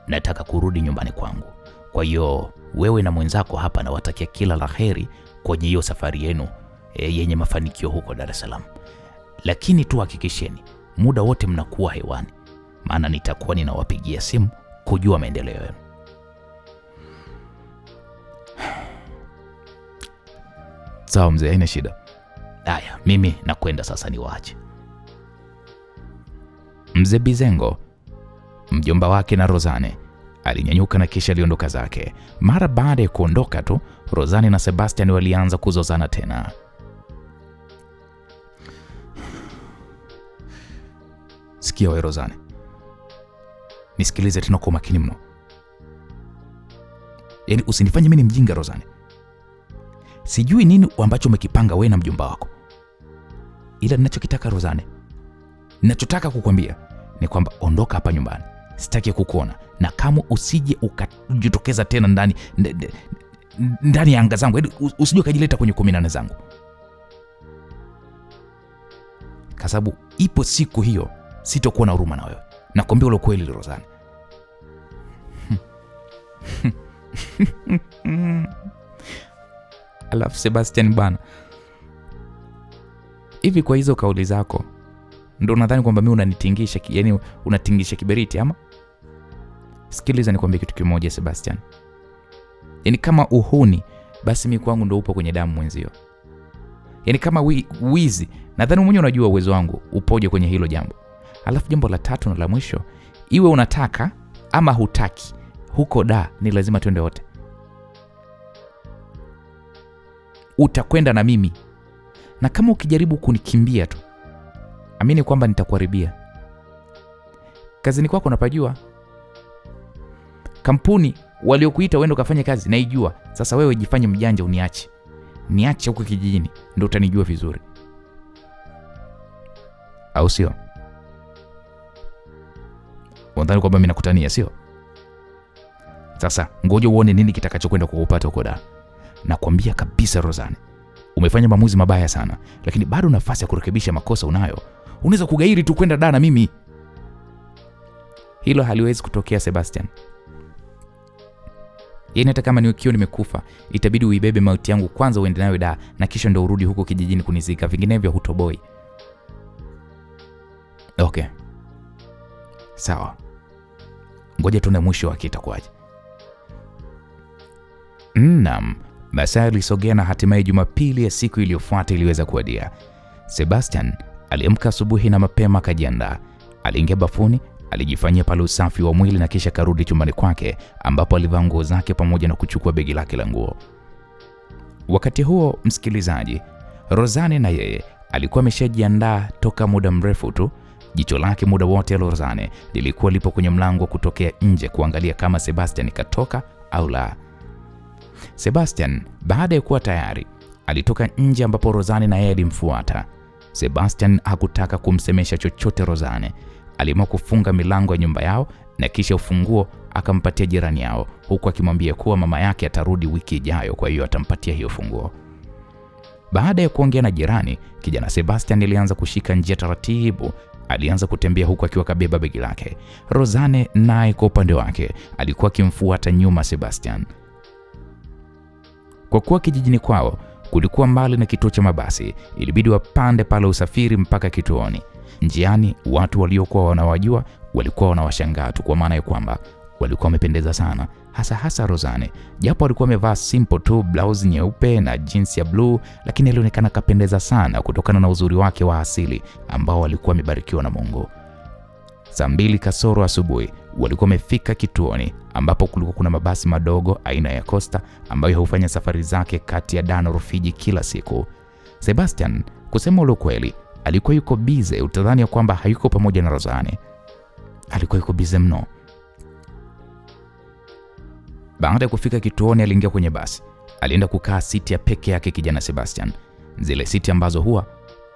Speaker 2: nataka kurudi nyumbani kwangu. Kwa hiyo wewe na mwenzako hapa nawatakia kila laheri kwenye hiyo safari yenu yenye mafanikio huko Dar es Salaam. Lakini tu hakikisheni muda wote mnakuwa hewani, maana nitakuwa ninawapigia simu kujua maendeleo yenu. Sawa mzee, haina shida. Haya, mimi nakwenda sasa, niwaache. Mzee Bizengo, mjomba wake na Rozane, alinyanyuka na kisha aliondoka zake. Mara baada ya kuondoka tu, Rozane na Sebastian walianza kuzozana tena. Sikia wewe Rozane, nisikilize tena kwa makini mno. Yaani usinifanye mimi ni mjinga Rozane. Sijui nini ambacho umekipanga wewe na mjomba wako. Ila ninachokitaka Rozane, ninachotaka kukwambia ni kwamba ondoka hapa nyumbani. Sitaki kukuona, na kama usije ukajitokeza tena ndani ya anga zangu, usije ukajileta kwenye 18 zangu. Kwa sababu ipo siku hiyo sitakuwa na huruma na wewe. Nakwambia ule kweli Rozane. Alafu Sebastian bana, hivi kwa hizo kauli zako ndio nadhani kwamba mimi unanitingisha, yani unatingisha kiberiti ama? Sikiliza nikwambie kitu kimoja Sebastian. Yani kama uhuni, basi mimi kwangu ndio upo kwenye damu mwenzio. Yani kama wizi, nadhani mwenyewe unajua uwezo wangu upoje kwenye hilo jambo. Alafu jambo la tatu na la mwisho, iwe unataka ama hutaki, huko da ni lazima tuende wote. Utakwenda na mimi. Na kama ukijaribu kunikimbia tu, amini kwamba nitakuharibia. Kazini kwako unapajua. Kampuni waliokuita uende ukafanye kazi naijua. Sasa wewe jifanye mjanja uniache. Niache huko kijijini ndio utanijua vizuri. Au sio? Unadhani kwamba mimi nakutania sio? Sasa ngoja uone nini kitakachokwenda kukupata huko da. Nakwambia kabisa Rozane, umefanya maamuzi mabaya sana, lakini bado nafasi ya kurekebisha makosa unayo. Unaweza kugairi tu kwenda da na mimi. Hilo haliwezi kutokea Sebastian. Yaani hata kama nikiwa nimekufa, itabidi uibebe mauti yangu kwanza uende nayo da, na kisha ndio urudi huko kijijini kunizika, vinginevyo hutoboi. Okay. Sawa. Ngoja tuone mwisho wake itakuwaje. Naam, masaa yalisogea na hatimaye Jumapili ya siku iliyofuata iliweza kuwadia. Sebastian aliamka asubuhi na mapema akajiandaa. Aliingia bafuni, alijifanyia pale usafi wa mwili na kisha karudi chumbani kwake ambapo alivaa nguo zake pamoja na kuchukua begi lake la nguo. Wakati huo, msikilizaji, Rozane na yeye alikuwa ameshajiandaa toka muda mrefu tu. Jicho lake muda wote Rozane lilikuwa lipo kwenye mlango kutokea nje kuangalia kama Sebastian katoka au la. Sebastian baada ya kuwa tayari alitoka nje ambapo Rozane na yeye alimfuata. Sebastian hakutaka kumsemesha chochote Rozane. Aliamua kufunga milango ya nyumba yao na kisha ufunguo akampatia jirani yao, huku akimwambia kuwa mama yake atarudi wiki ijayo, kwa hiyo atampatia hiyo funguo. Baada ya kuongea na jirani, kijana Sebastian alianza kushika njia taratibu. Alianza kutembea huku akiwa kabeba begi lake. Rozane naye kwa upande wake alikuwa akimfuata nyuma Sebastian. Kwa kuwa kijijini kwao kulikuwa mbali na kituo cha mabasi, ilibidi wapande pale usafiri mpaka kituoni. Njiani watu waliokuwa wanawajua walikuwa wanawashangaa tu, kwa maana ya kwamba walikuwa wamependeza sana, hasa Rozane. Japo alikuwa amevaa simple tu blouse nyeupe na jeans ya blue, lakini alionekana kapendeza sana kutokana na uzuri wake wa asili ambao alikuwa amebarikiwa na Mungu. Saa 2 kasoro asubuhi walikuwa wamefika kituoni ambapo kulikuwa kuna mabasi madogo aina ya Costa ambayo hufanya safari zake kati ya Dar na Rufiji kila siku. Sebastian, kusema ule kweli, alikuwa yuko bize, utadhani ya kwamba hayuko pamoja na Rozane. Alikuwa yuko bize mno. Baada ya kufika kituoni aliingia kwenye basi. Alienda kukaa siti ya peke yake kijana Sebastian. Zile siti ambazo huwa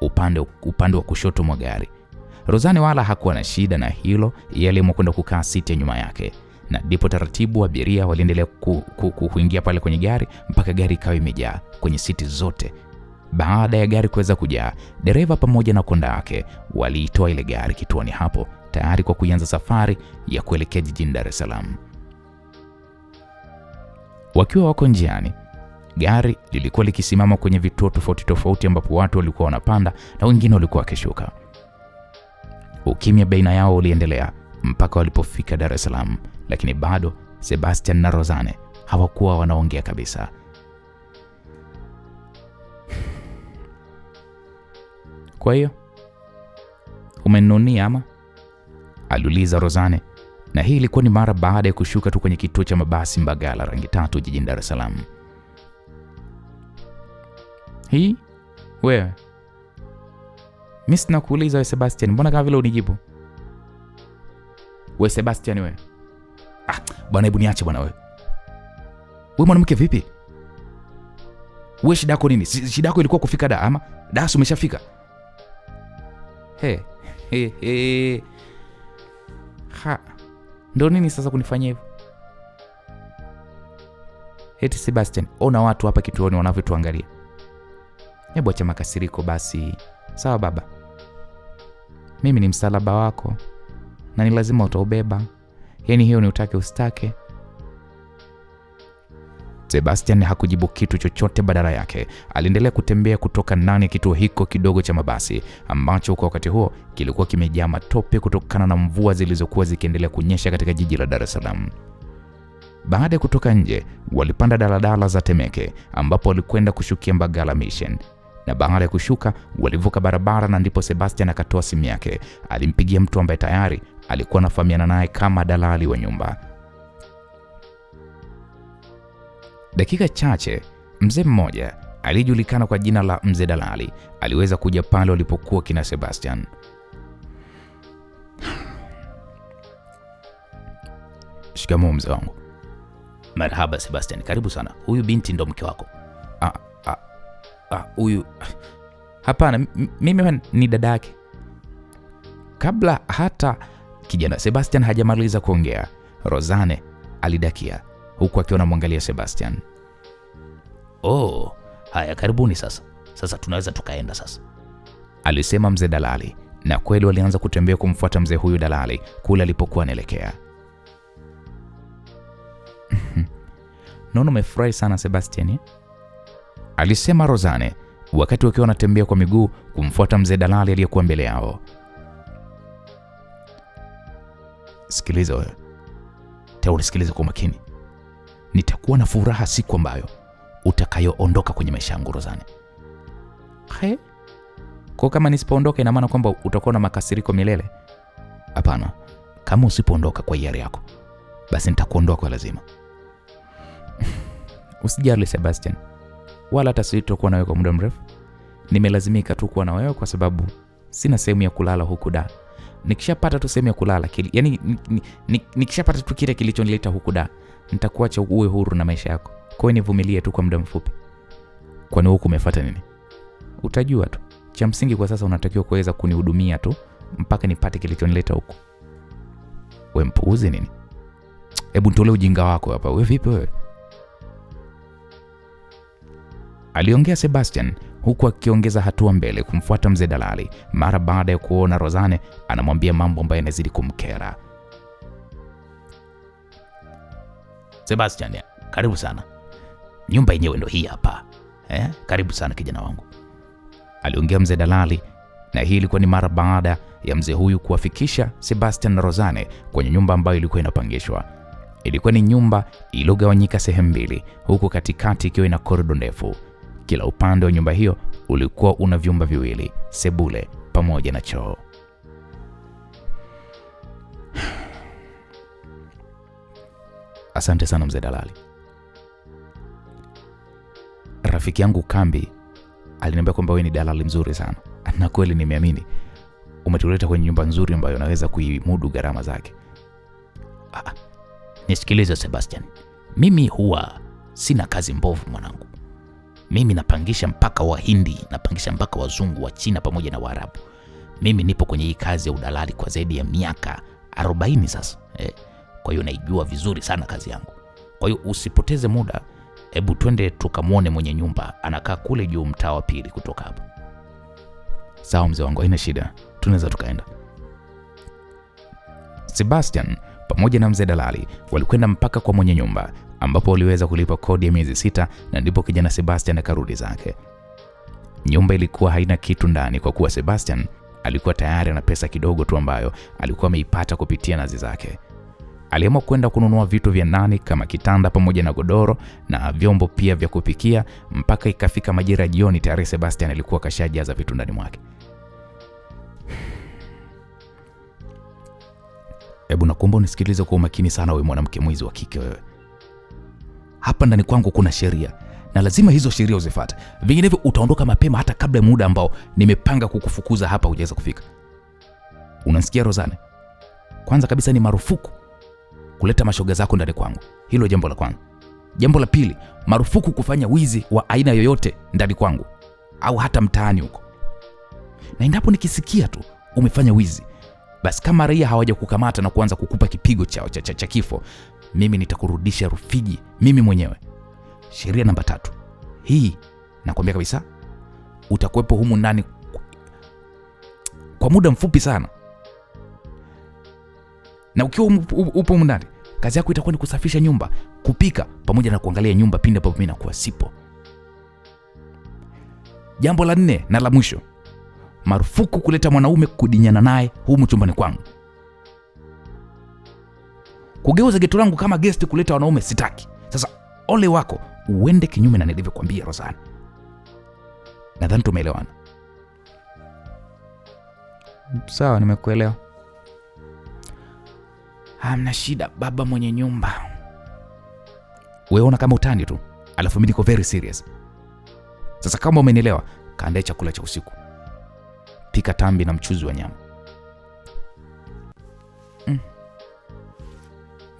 Speaker 2: upande wa kushoto mwa gari. Rozane wala hakuwa na shida na hilo, yeye aliamua kwenda kukaa siti ya nyuma yake, na ndipo taratibu abiria waliendelea kuingia pale kwenye gari mpaka gari ikawa imejaa kwenye siti zote. Baada ya gari kuweza kujaa, dereva pamoja na konda wake waliitoa ile gari kituoni hapo, tayari kwa kuanza safari ya kuelekea jijini Dar es Salaam. Wakiwa wako njiani, gari lilikuwa likisimama kwenye vituo tofauti tofauti ambapo watu walikuwa wanapanda na wengine walikuwa wakishuka. Ukimya baina yao uliendelea mpaka walipofika Dar es Salaam, lakini bado Sebastian na Rozane hawakuwa wanaongea kabisa. Kwa hiyo umeninunia ama? Aliuliza Rozane, na hii ilikuwa ni mara baada ya kushuka tu kwenye kituo cha mabasi Mbagala rangi 3 jijini Dar es Salaam. Hii wewe, mimi sina kuuliza wewe Sebastian, mbona kama vile unijibu? Wewe Sebastian wewe. Bwana hebu niache bwana wewe. Wewe mwanamke vipi? Wewe shida yako nini? Shida yako ilikuwa kufika da ama? Da umeshafika? Ndio nini sasa kunifanyia hivyo? Eti Sebastian, ona watu hapa kituoni wanavyotuangalia. Hebu acha makasiriko basi. Sawa baba. Mimi ni msalaba wako na ni lazima utaubeba. Yaani hiyo ni utake ustake. Sebastian hakujibu kitu chochote, badala yake aliendelea kutembea kutoka ndani ya kituo hiko kidogo cha mabasi ambacho kwa wakati huo kilikuwa kimejaa matope kutokana na mvua zilizokuwa zikiendelea kunyesha katika jiji la Dar es Salaam. Baada ya kutoka nje, walipanda daladala za Temeke ambapo walikwenda kushukia Mbagala Mission. Na baada ya kushuka, walivuka barabara na ndipo Sebastian akatoa simu yake. Alimpigia mtu ambaye tayari alikuwa anafahamiana naye kama dalali wa nyumba. Dakika chache, mzee mmoja alijulikana kwa jina la Mzee Dalali aliweza kuja pale walipokuwa kina Sebastian. Shikamoo mzee wangu.
Speaker 3: Marhaba Sebastian, karibu sana. Huyu binti ndo mke wako?
Speaker 2: Huyu hapana, mimi ni dada yake. Kabla hata kijana Sebastian hajamaliza kuongea, Rozane alidakia huku akiwa anamwangalia Sebastian.
Speaker 3: Haya karibuni sasa. Sasa tunaweza tukaenda sasa,
Speaker 2: alisema Mzee Dalali, na kweli walianza kutembea kumfuata mzee huyu Dalali kule alipokuwa anaelekea. Naona umefurahi sana Sebastian, alisema Rozane wakati wakiwa wanatembea kwa miguu kumfuata Mzee Dalali aliyekuwa mbele yao. Sikiliza wewe. Unisikilize kwa makini. Nitakuwa na furaha siku ambayo utakayoondoka kwenye maisha yangu Rozane. Kwa kama nisipoondoka ina maana kwamba utakuwa na makasiriko milele? Hapana. Kama usipoondoka kwa hiari yako, basi nitakuondoa kwa lazima. Usijali Sebastian. Wala hata sitakuwa na wewe kwa muda mrefu. Nimelazimika tu kuwa na wewe kwa sababu sina sehemu ya kulala huku da. Nikishapata tu sehemu ya kulala nikishapata tu kile kilichonileta huku da, nitakuacha uwe huru na maisha yako. Kwa hiyo nivumilie tu kwa muda mfupi. Kwani huku umefuata nini? Utajua tu. Cha msingi kwa sasa unatakiwa kuweza kunihudumia tu mpaka nipate kilichonileta huku. Wewe mpuuzi nini? Hebu nitolee ujinga wako hapa. Wewe vipi wewe? Aliongea Sebastian huku akiongeza hatua mbele kumfuata Mzee Dalali mara baada ya kuona Rozane anamwambia mambo ambayo yanazidi kumkera.
Speaker 3: Sebastian, karibu sana. Nyumba yenyewe ndo hii hapa. Karibu sana kijana wangu,
Speaker 2: aliongea Mzee Dalali, na hii ilikuwa ni mara baada ya mzee huyu kuwafikisha Sebastian na Rozane kwenye nyumba ambayo ilikuwa inapangishwa. Ilikuwa ni nyumba iliyogawanyika sehemu mbili, huku katikati ikiwa ina korido ndefu. Kila upande wa nyumba hiyo ulikuwa una vyumba viwili, sebule pamoja na choo. Asante sana Mzee Dalali. Rafiki yangu Kambi aliniambia kwamba wewe ni dalali mzuri sana. Na kweli nimeamini. Umetuleta kwenye nyumba nzuri ambayo unaweza kuimudu gharama zake.
Speaker 3: Nisikilize Sebastian. Mimi huwa sina kazi mbovu mwanangu. Mimi napangisha mpaka Wahindi, napangisha mpaka Wazungu, wa China pamoja na Waarabu. Mimi nipo kwenye hii kazi ya udalali kwa zaidi ya miaka 40 sasa. Kwa hiyo naijua vizuri sana kazi yangu. Kwa hiyo usipoteze muda, hebu twende tukamwone mwenye nyumba, anakaa kule juu mtaa wa pili kutoka hapa.
Speaker 2: Sawa mzee wangu, haina shida, tunaweza tukaenda. Sebastian pamoja na mzee dalali walikwenda mpaka kwa mwenye nyumba, ambapo waliweza kulipa kodi ya miezi 6, na ndipo kijana Sebastian akarudi zake. Nyumba ilikuwa haina kitu ndani kwa kuwa Sebastian alikuwa tayari na pesa kidogo tu ambayo alikuwa ameipata kupitia nazi zake. Aliamua kwenda kununua vitu vya ndani kama kitanda pamoja na godoro na vyombo pia vya kupikia, mpaka ikafika majira jioni tayari Sebastian alikuwa kashajaza vitu ndani mwake. Hebu nakuomba unisikilize kwa umakini sana, wewe mwanamke mwizi wa kike wewe. Hapa ndani kwangu kuna sheria na lazima hizo sheria uzifuate. Vinginevyo utaondoka mapema hata kabla ya muda ambao nimepanga kukufukuza hapa hujaweza kufika. Unasikia Rozane? Kwanza kabisa ni marufuku kuleta mashoga zako ndani kwangu. Hilo jambo la kwanza. Jambo la pili, marufuku kufanya wizi wa aina yoyote ndani kwangu au hata mtaani huko. Na endapo nikisikia tu umefanya wizi, basi kama raia hawaja kukamata na kuanza kukupa kipigo cha kifo, mimi nitakurudisha Rufiji mimi mwenyewe. Sheria namba 3. Hii nakwambia kabisa, utakuwepo humu ndani kwa muda mfupi sana. Na ukiwa upo humu ndani, kazi yako itakuwa ni kusafisha nyumba, kupika pamoja na kuangalia nyumba pindi ambapo mimi nakuwa sipo. Jambo la 4 na la mwisho, marufuku kuleta mwanaume kudinyana naye humu chumbani kwangu. Kugeuza geto langu kama guest kuleta wanaume sitaki. Sasa ole wako uende kinyume na nilivyokuambia Rozane. Nadhani tumeelewana.
Speaker 4: Sawa, nimekuelewa.
Speaker 2: Hamna shida baba mwenye nyumba. Wewe ona kama utani tu, alafu mimi niko very serious. Sasa kama umenielewa, kaandae chakula cha usiku. Pika tambi na mchuzi wa nyama.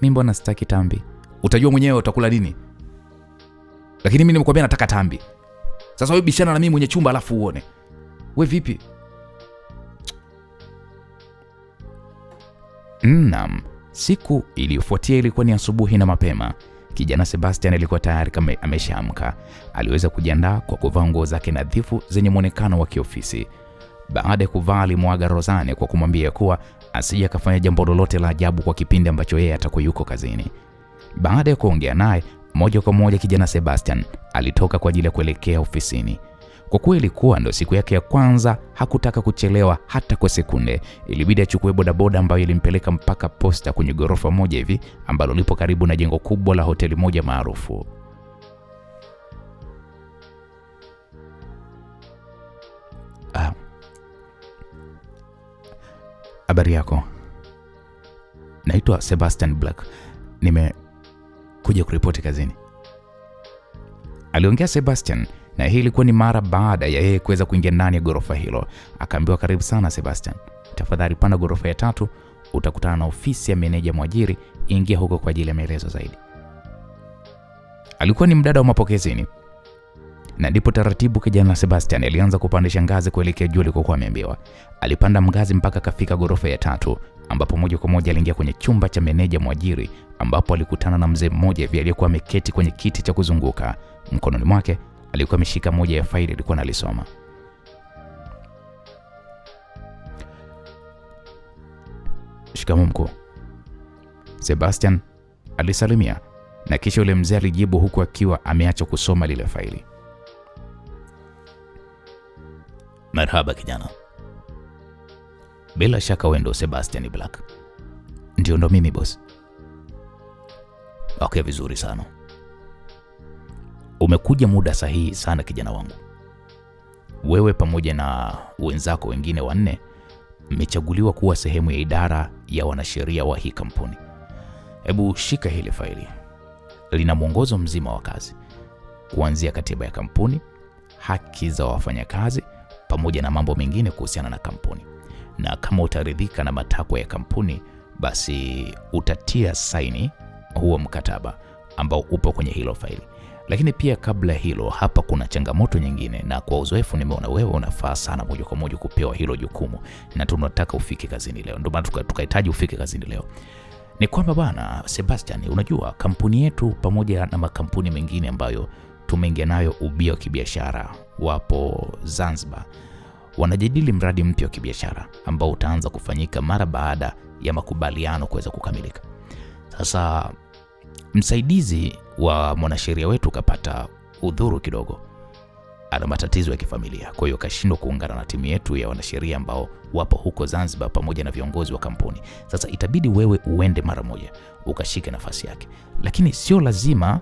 Speaker 4: Mimi mbona sitaki tambi?
Speaker 2: Utajua mwenyewe utakula nini. Lakini mimi nimekwambia nataka tambi. Sasa wewe bishana na mimi mwenye chumba alafu uone. Wewe vipi? Naam, siku iliyofuatia ilikuwa ni asubuhi na mapema. Kijana Sebastian alikuwa tayari kama ameshaamka. Aliweza kujiandaa kwa kuvaa nguo zake nadhifu zenye muonekano wa kiofisi. Baada ya kuvaa, alimwaga Rozane kwa kumwambia kuwa asije akafanya jambo lolote la ajabu kwa kipindi ambacho yeye atakuwa yuko kazini. Baada ya kuongea naye, moja kwa moja kijana Sebastian alitoka kwa ajili ya kuelekea ofisini. Kwa kuwa ilikuwa ndo siku yake ya kwanza, hakutaka kuchelewa hata kwa sekunde. Ilibidi achukue bodaboda ambayo ilimpeleka mpaka posta kwenye ghorofa moja hivi ambalo lipo karibu na jengo kubwa la hoteli moja maarufu. Habari yako? Naitwa Sebastian Black. Nimekuja kuripoti kazini. Aliongea Sebastian, na hii ilikuwa ni mara baada ya yeye kuweza kuingia ndani ya ghorofa hilo. Akaambiwa, karibu sana Sebastian, tafadhali panda ghorofa ya 3, utakutana na ofisi ya meneja mwajiri, ingia huko kwa ajili ya maelezo zaidi. Alikuwa ni mdada wa mapokezini, na ndipo taratibu kijana Sebastian alianza kupandisha ngazi kuelekea juu alikokuwa ameambiwa. Alipanda ngazi mpaka kafika ghorofa ya 3, ambapo moja kwa moja aliingia kwenye chumba cha meneja mwajiri, ambapo alikutana na mzee mmoja hivi aliyekuwa ameketi kwenye kiti cha kuzunguka. Mkononi mwake alikuwa ameshika moja ya faili alikuwa analisoma. Shikamoo mkuu, Sebastian alisalimia, na kisha yule mzee alijibu huku akiwa ameacha kusoma lile faili.
Speaker 3: Marhaba kijana.
Speaker 2: Bila shaka wewe ndo Sebastian Black? Ndio, ndo mimi boss.
Speaker 3: Okay, vizuri sana.
Speaker 2: Umekuja muda sahihi sana kijana wangu. Wewe pamoja na wenzako wengine 4 mmechaguliwa kuwa sehemu ya idara ya wanasheria wa hii kampuni. Hebu shika hili faili. Lina mwongozo mzima wa kazi, kuanzia katiba ya kampuni, haki za wafanyakazi pamoja na mambo mengine kuhusiana na kampuni. Na kama utaridhika na matakwa ya kampuni, basi utatia saini huo mkataba ambao upo kwenye hilo faili.
Speaker 3: Lakini pia kabla hilo, hapa kuna changamoto nyingine, na kwa uzoefu nimeona wewe unafaa sana moja kwa moja kupewa hilo jukumu, na tunataka ufike kazini leo. Ndio maana tukahitaji ufike kazini leo. Ni kwamba bwana Sebastian, unajua kampuni yetu pamoja na makampuni mengine ambayo tumeingia nayo ubia wa kibiashara wapo Zanzibar, wanajadili mradi mpya wa kibiashara ambao utaanza kufanyika mara baada ya makubaliano kuweza kukamilika. Sasa msaidizi wa mwanasheria wetu kapata udhuru kidogo, ana matatizo ya kifamilia, kwa hiyo kashindwa kuungana na timu yetu ya wanasheria ambao wapo huko Zanzibar pamoja na viongozi wa kampuni. Sasa itabidi wewe uende mara moja ukashike nafasi yake, lakini sio lazima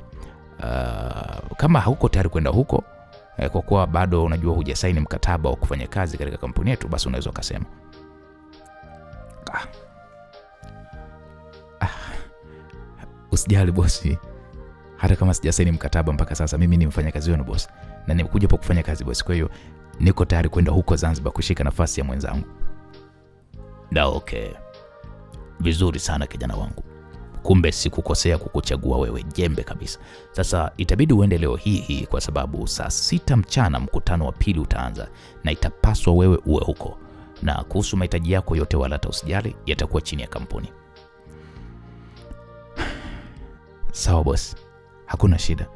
Speaker 3: kama hauko tayari kwenda huko, kwa kuwa bado unajua hujasaini mkataba wa kufanya kazi katika kampuni yetu, basi unaweza ukasema
Speaker 2: usijali bosi, hata kama sijasaini mkataba mpaka sasa, mimi ni mfanyakazi wenu bosi, na nimekuja hapa kufanya kazi bosi, kwa hiyo niko tayari kwenda huko Zanzibar kushika nafasi ya mwenzangu.
Speaker 3: Na okay, vizuri sana kijana wangu, kumbe sikukosea kukuchagua wewe, jembe kabisa. Sasa itabidi uende leo hii kwa sababu saa 6 mchana mkutano wa pili utaanza, na itapaswa wewe uwe huko, na kuhusu mahitaji yako yote wala hata usijali, yatakuwa chini ya kampuni.
Speaker 2: Sawa bosi, hakuna shida.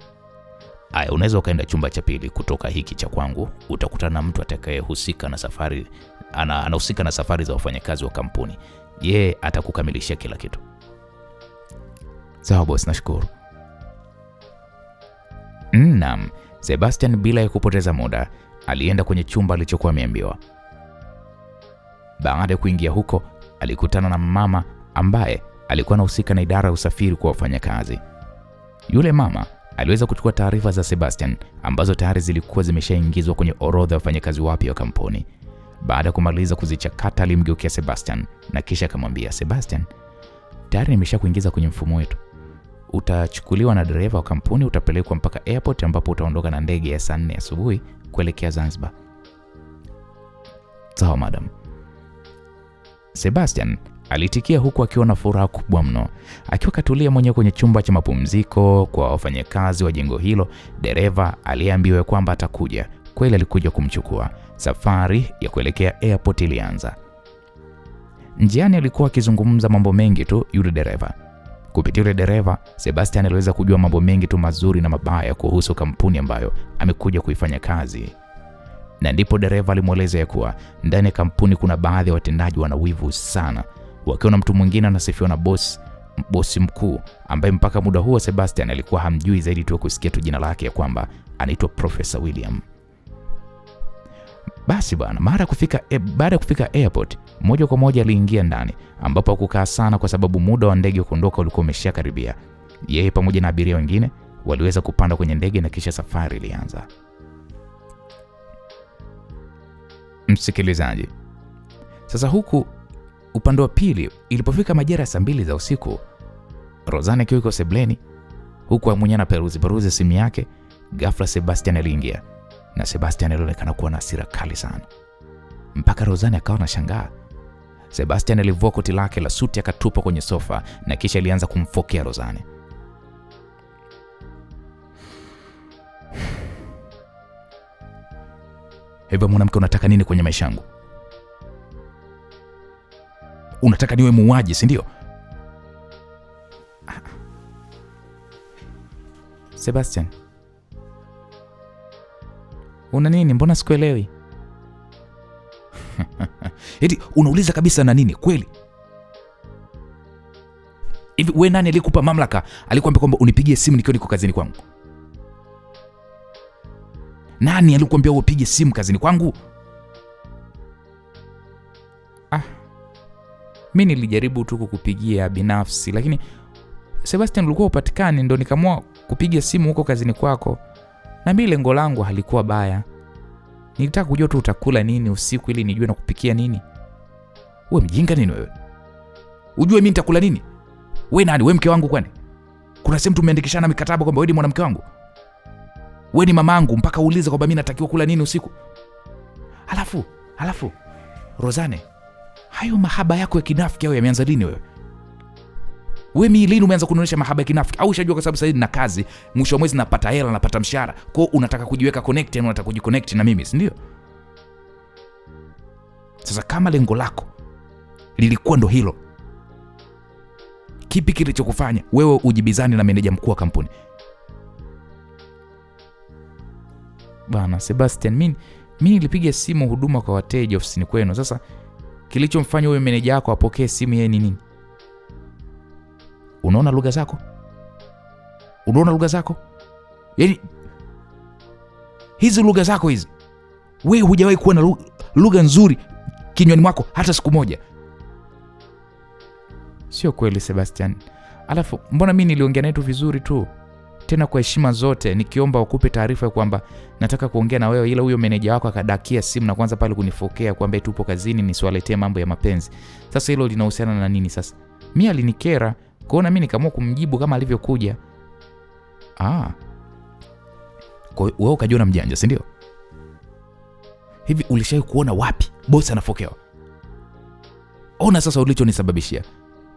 Speaker 3: Aya, unaweza ukaenda chumba cha pili kutoka hiki cha kwangu, utakutana na mtu atakayehusika na safari, anahusika na safari za wafanyakazi wa kampuni. Yeye atakukamilishia kila kitu.
Speaker 2: Sawa bosi, nashukuru.
Speaker 3: Naam, Sebastian bila ya kupoteza muda alienda kwenye chumba alichokuwa ameambiwa.
Speaker 2: Baada ya kuingia huko, alikutana na mama ambaye alikuwa anahusika na idara ya usafiri kwa wafanyakazi. Yule mama aliweza kuchukua taarifa za Sebastian ambazo tayari zilikuwa zimeshaingizwa kwenye orodha ya wafanyakazi wapya wa kampuni. Baada ya kumaliza kuzichakata, alimgeukia Sebastian na kisha akamwambia, Sebastian, tayari nimeshakuingiza kwenye mfumo wetu. Utachukuliwa na dereva wa kampuni, utapelekwa mpaka airport ambapo utaondoka na ndege ya saa 4 asubuhi kuelekea Zanzibar.
Speaker 3: Sawa madam.
Speaker 2: Sebastian alitikia huku akiwa na furaha kubwa mno. Akiwa katulia mwenyewe kwenye chumba cha mapumziko kwa wafanyakazi wa jengo hilo, dereva aliyeambiwa kwamba atakuja kweli alikuja kumchukua. Safari ya kuelekea airport ilianza. Njiani alikuwa akizungumza mambo mengi tu yule dereva. Kupitia yule dereva, Sebastian aliweza kujua mambo mengi tu mazuri na mabaya kuhusu kampuni ambayo amekuja kuifanya kazi. Na ndipo dereva alimueleza ya kuwa ndani ya kampuni kuna baadhi ya watendaji wana wivu sana, wakiona mtu mwingine anasifiwa na bosi mkuu ambaye mpaka muda huo Sebastian alikuwa hamjui zaidi tu kusikia tu jina lake ya kwamba anaitwa Professor William. Basi bwana, baada ya kufika airport, moja kwa moja aliingia ndani ambapo hakukaa sana kwa sababu muda wa ndege kuondoka ulikuwa umeshakaribia. Yeye pamoja na abiria wengine waliweza kupanda kwenye ndege na kisha safari ilianza. Msikilizaji, sasa huku upande wa pili, ilipofika majira ya saa 2 za usiku, Rozane akiwa yuko sebleni huku mwenyewe na peruzi simu yake, ghafla Sebastian aliingia, na Sebastian alionekana kuwa na hasira kali sana mpaka Rozane akawa anashangaa. Sebastian alivua koti lake la suti akatupa kwenye sofa na kisha alianza kumfokea Rozane. Hivyo mwanamke, unataka nini kwenye maisha yangu? Unataka niwe muuaji, si ndio? Sebastian, una nini? Mbona sikuelewi? Eti unauliza kabisa na nini kweli? Hivi wewe nani alikupa mamlaka? Alikwambia kwamba unipigie simu nikiwa niko kazini kwangu? Nani alikwambia upige simu kazini kwangu? Mimi nilijaribu tu kukupigia binafsi, lakini Sebastian ulikuwa upatikani, ndo nikaamua kupiga simu huko kazini kwako. Na mimi lengo langu halikuwa baya. Nilitaka kujua tu utakula nini usiku ili nijue na kupikia nini. Wewe mjinga nini wewe? Ujue mimi nitakula nini? Wewe nani? Wewe mke wangu kwani? Kuna sehemu tumeandikishana mikataba kwamba wewe ni mwanamke wangu? Wewe ni mamangu mpaka uulize kwamba mimi natakiwa kula nini usiku? Halafu Rozane, hayo mahaba yako ya kinafiki yao yameanza lini wewe? Wewe mimi lini umeanza kunionyesha mahaba ya kinafiki? Au ushajua kwa sababu sasa nina kazi, mwisho wa mwezi napata hela, napata mshahara. Kwa hiyo unataka kujiweka connect, yani unataka kujiconnect na mimi, si ndio? Sasa kama lengo lako lilikuwa ndo hilo, kipi kilichokufanya wewe ujibizani na meneja mkuu wa kampuni?
Speaker 4: Bana Sebastian, mimi nilipiga simu huduma kwa wateja ofisini kwenu. Sasa kilichomfanya wewe meneja wako apokee simu yeye ni nini?
Speaker 2: Unaona lugha zako? Yaani hizi lugha zako hizi, wewe hujawahi kuwa na lugha nzuri kinywani mwako hata siku moja.
Speaker 4: Sio kweli Sebastian. Alafu mbona mimi niliongea naye tu vizuri tu, tena kwa heshima zote, nikiomba wakupe taarifa kwamba nataka kuongea na wewe, ila huyo meneja wako akadakia simu na kwanza pale kunifokea kwamba tupo kazini nisiwaletee mambo ya mapenzi. Sasa hilo linahusiana na nini sasa? Mimi alinikera, kwaona mimi nikaamua kumjibu kama alivyokuja.
Speaker 2: Kwa hiyo wewe ukajiona mjanja, si ndio? Hivi ulishawahi kuona wapi bosi anafokewa? Ona sasa ulichonisababishia.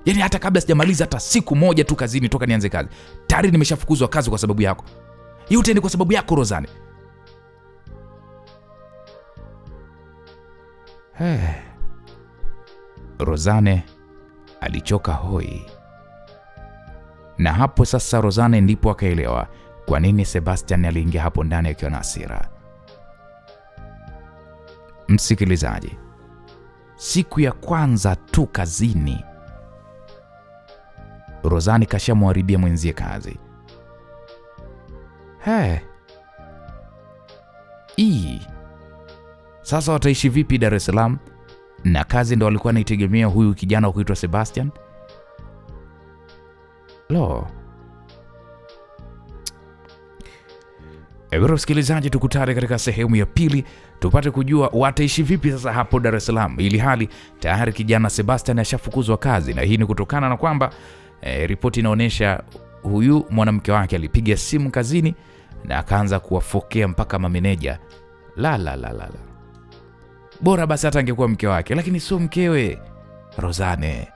Speaker 2: Yaani hata kabla sijamaliza hata siku moja tu kazini toka nianze kazi, tayari nimeshafukuzwa kazi kwa sababu yako. Yote ni kwa sababu yako Rozane.
Speaker 3: Rozane alichoka hoi. Na hapo sasa Rozane ndipo akaelewa kwa nini Sebastian aliingia hapo ndani akiwa na hasira. Msikilizaji, siku ya kwanza tu kazini Rozane kashamharibia mwenzie kazi. Sasa wataishi vipi Dar es Salaam? Na kazi ndo walikuwa naitegemea huyu kijana kuitwa Sebastian. Ewe msikilizaji, tukutane katika sehemu ya pili tupate kujua wataishi vipi sasa hapo Dar es Salaam, ili hali tayari kijana Sebastian ashafukuzwa kazi. Na hii ni kutokana na kwamba ripoti inaonyesha huyu mwanamke wake alipiga simu kazini na akaanza kuwafokea mpaka mameneja. La. Bora basi hata angekuwa mke wake, lakini sio mkewe Rozane.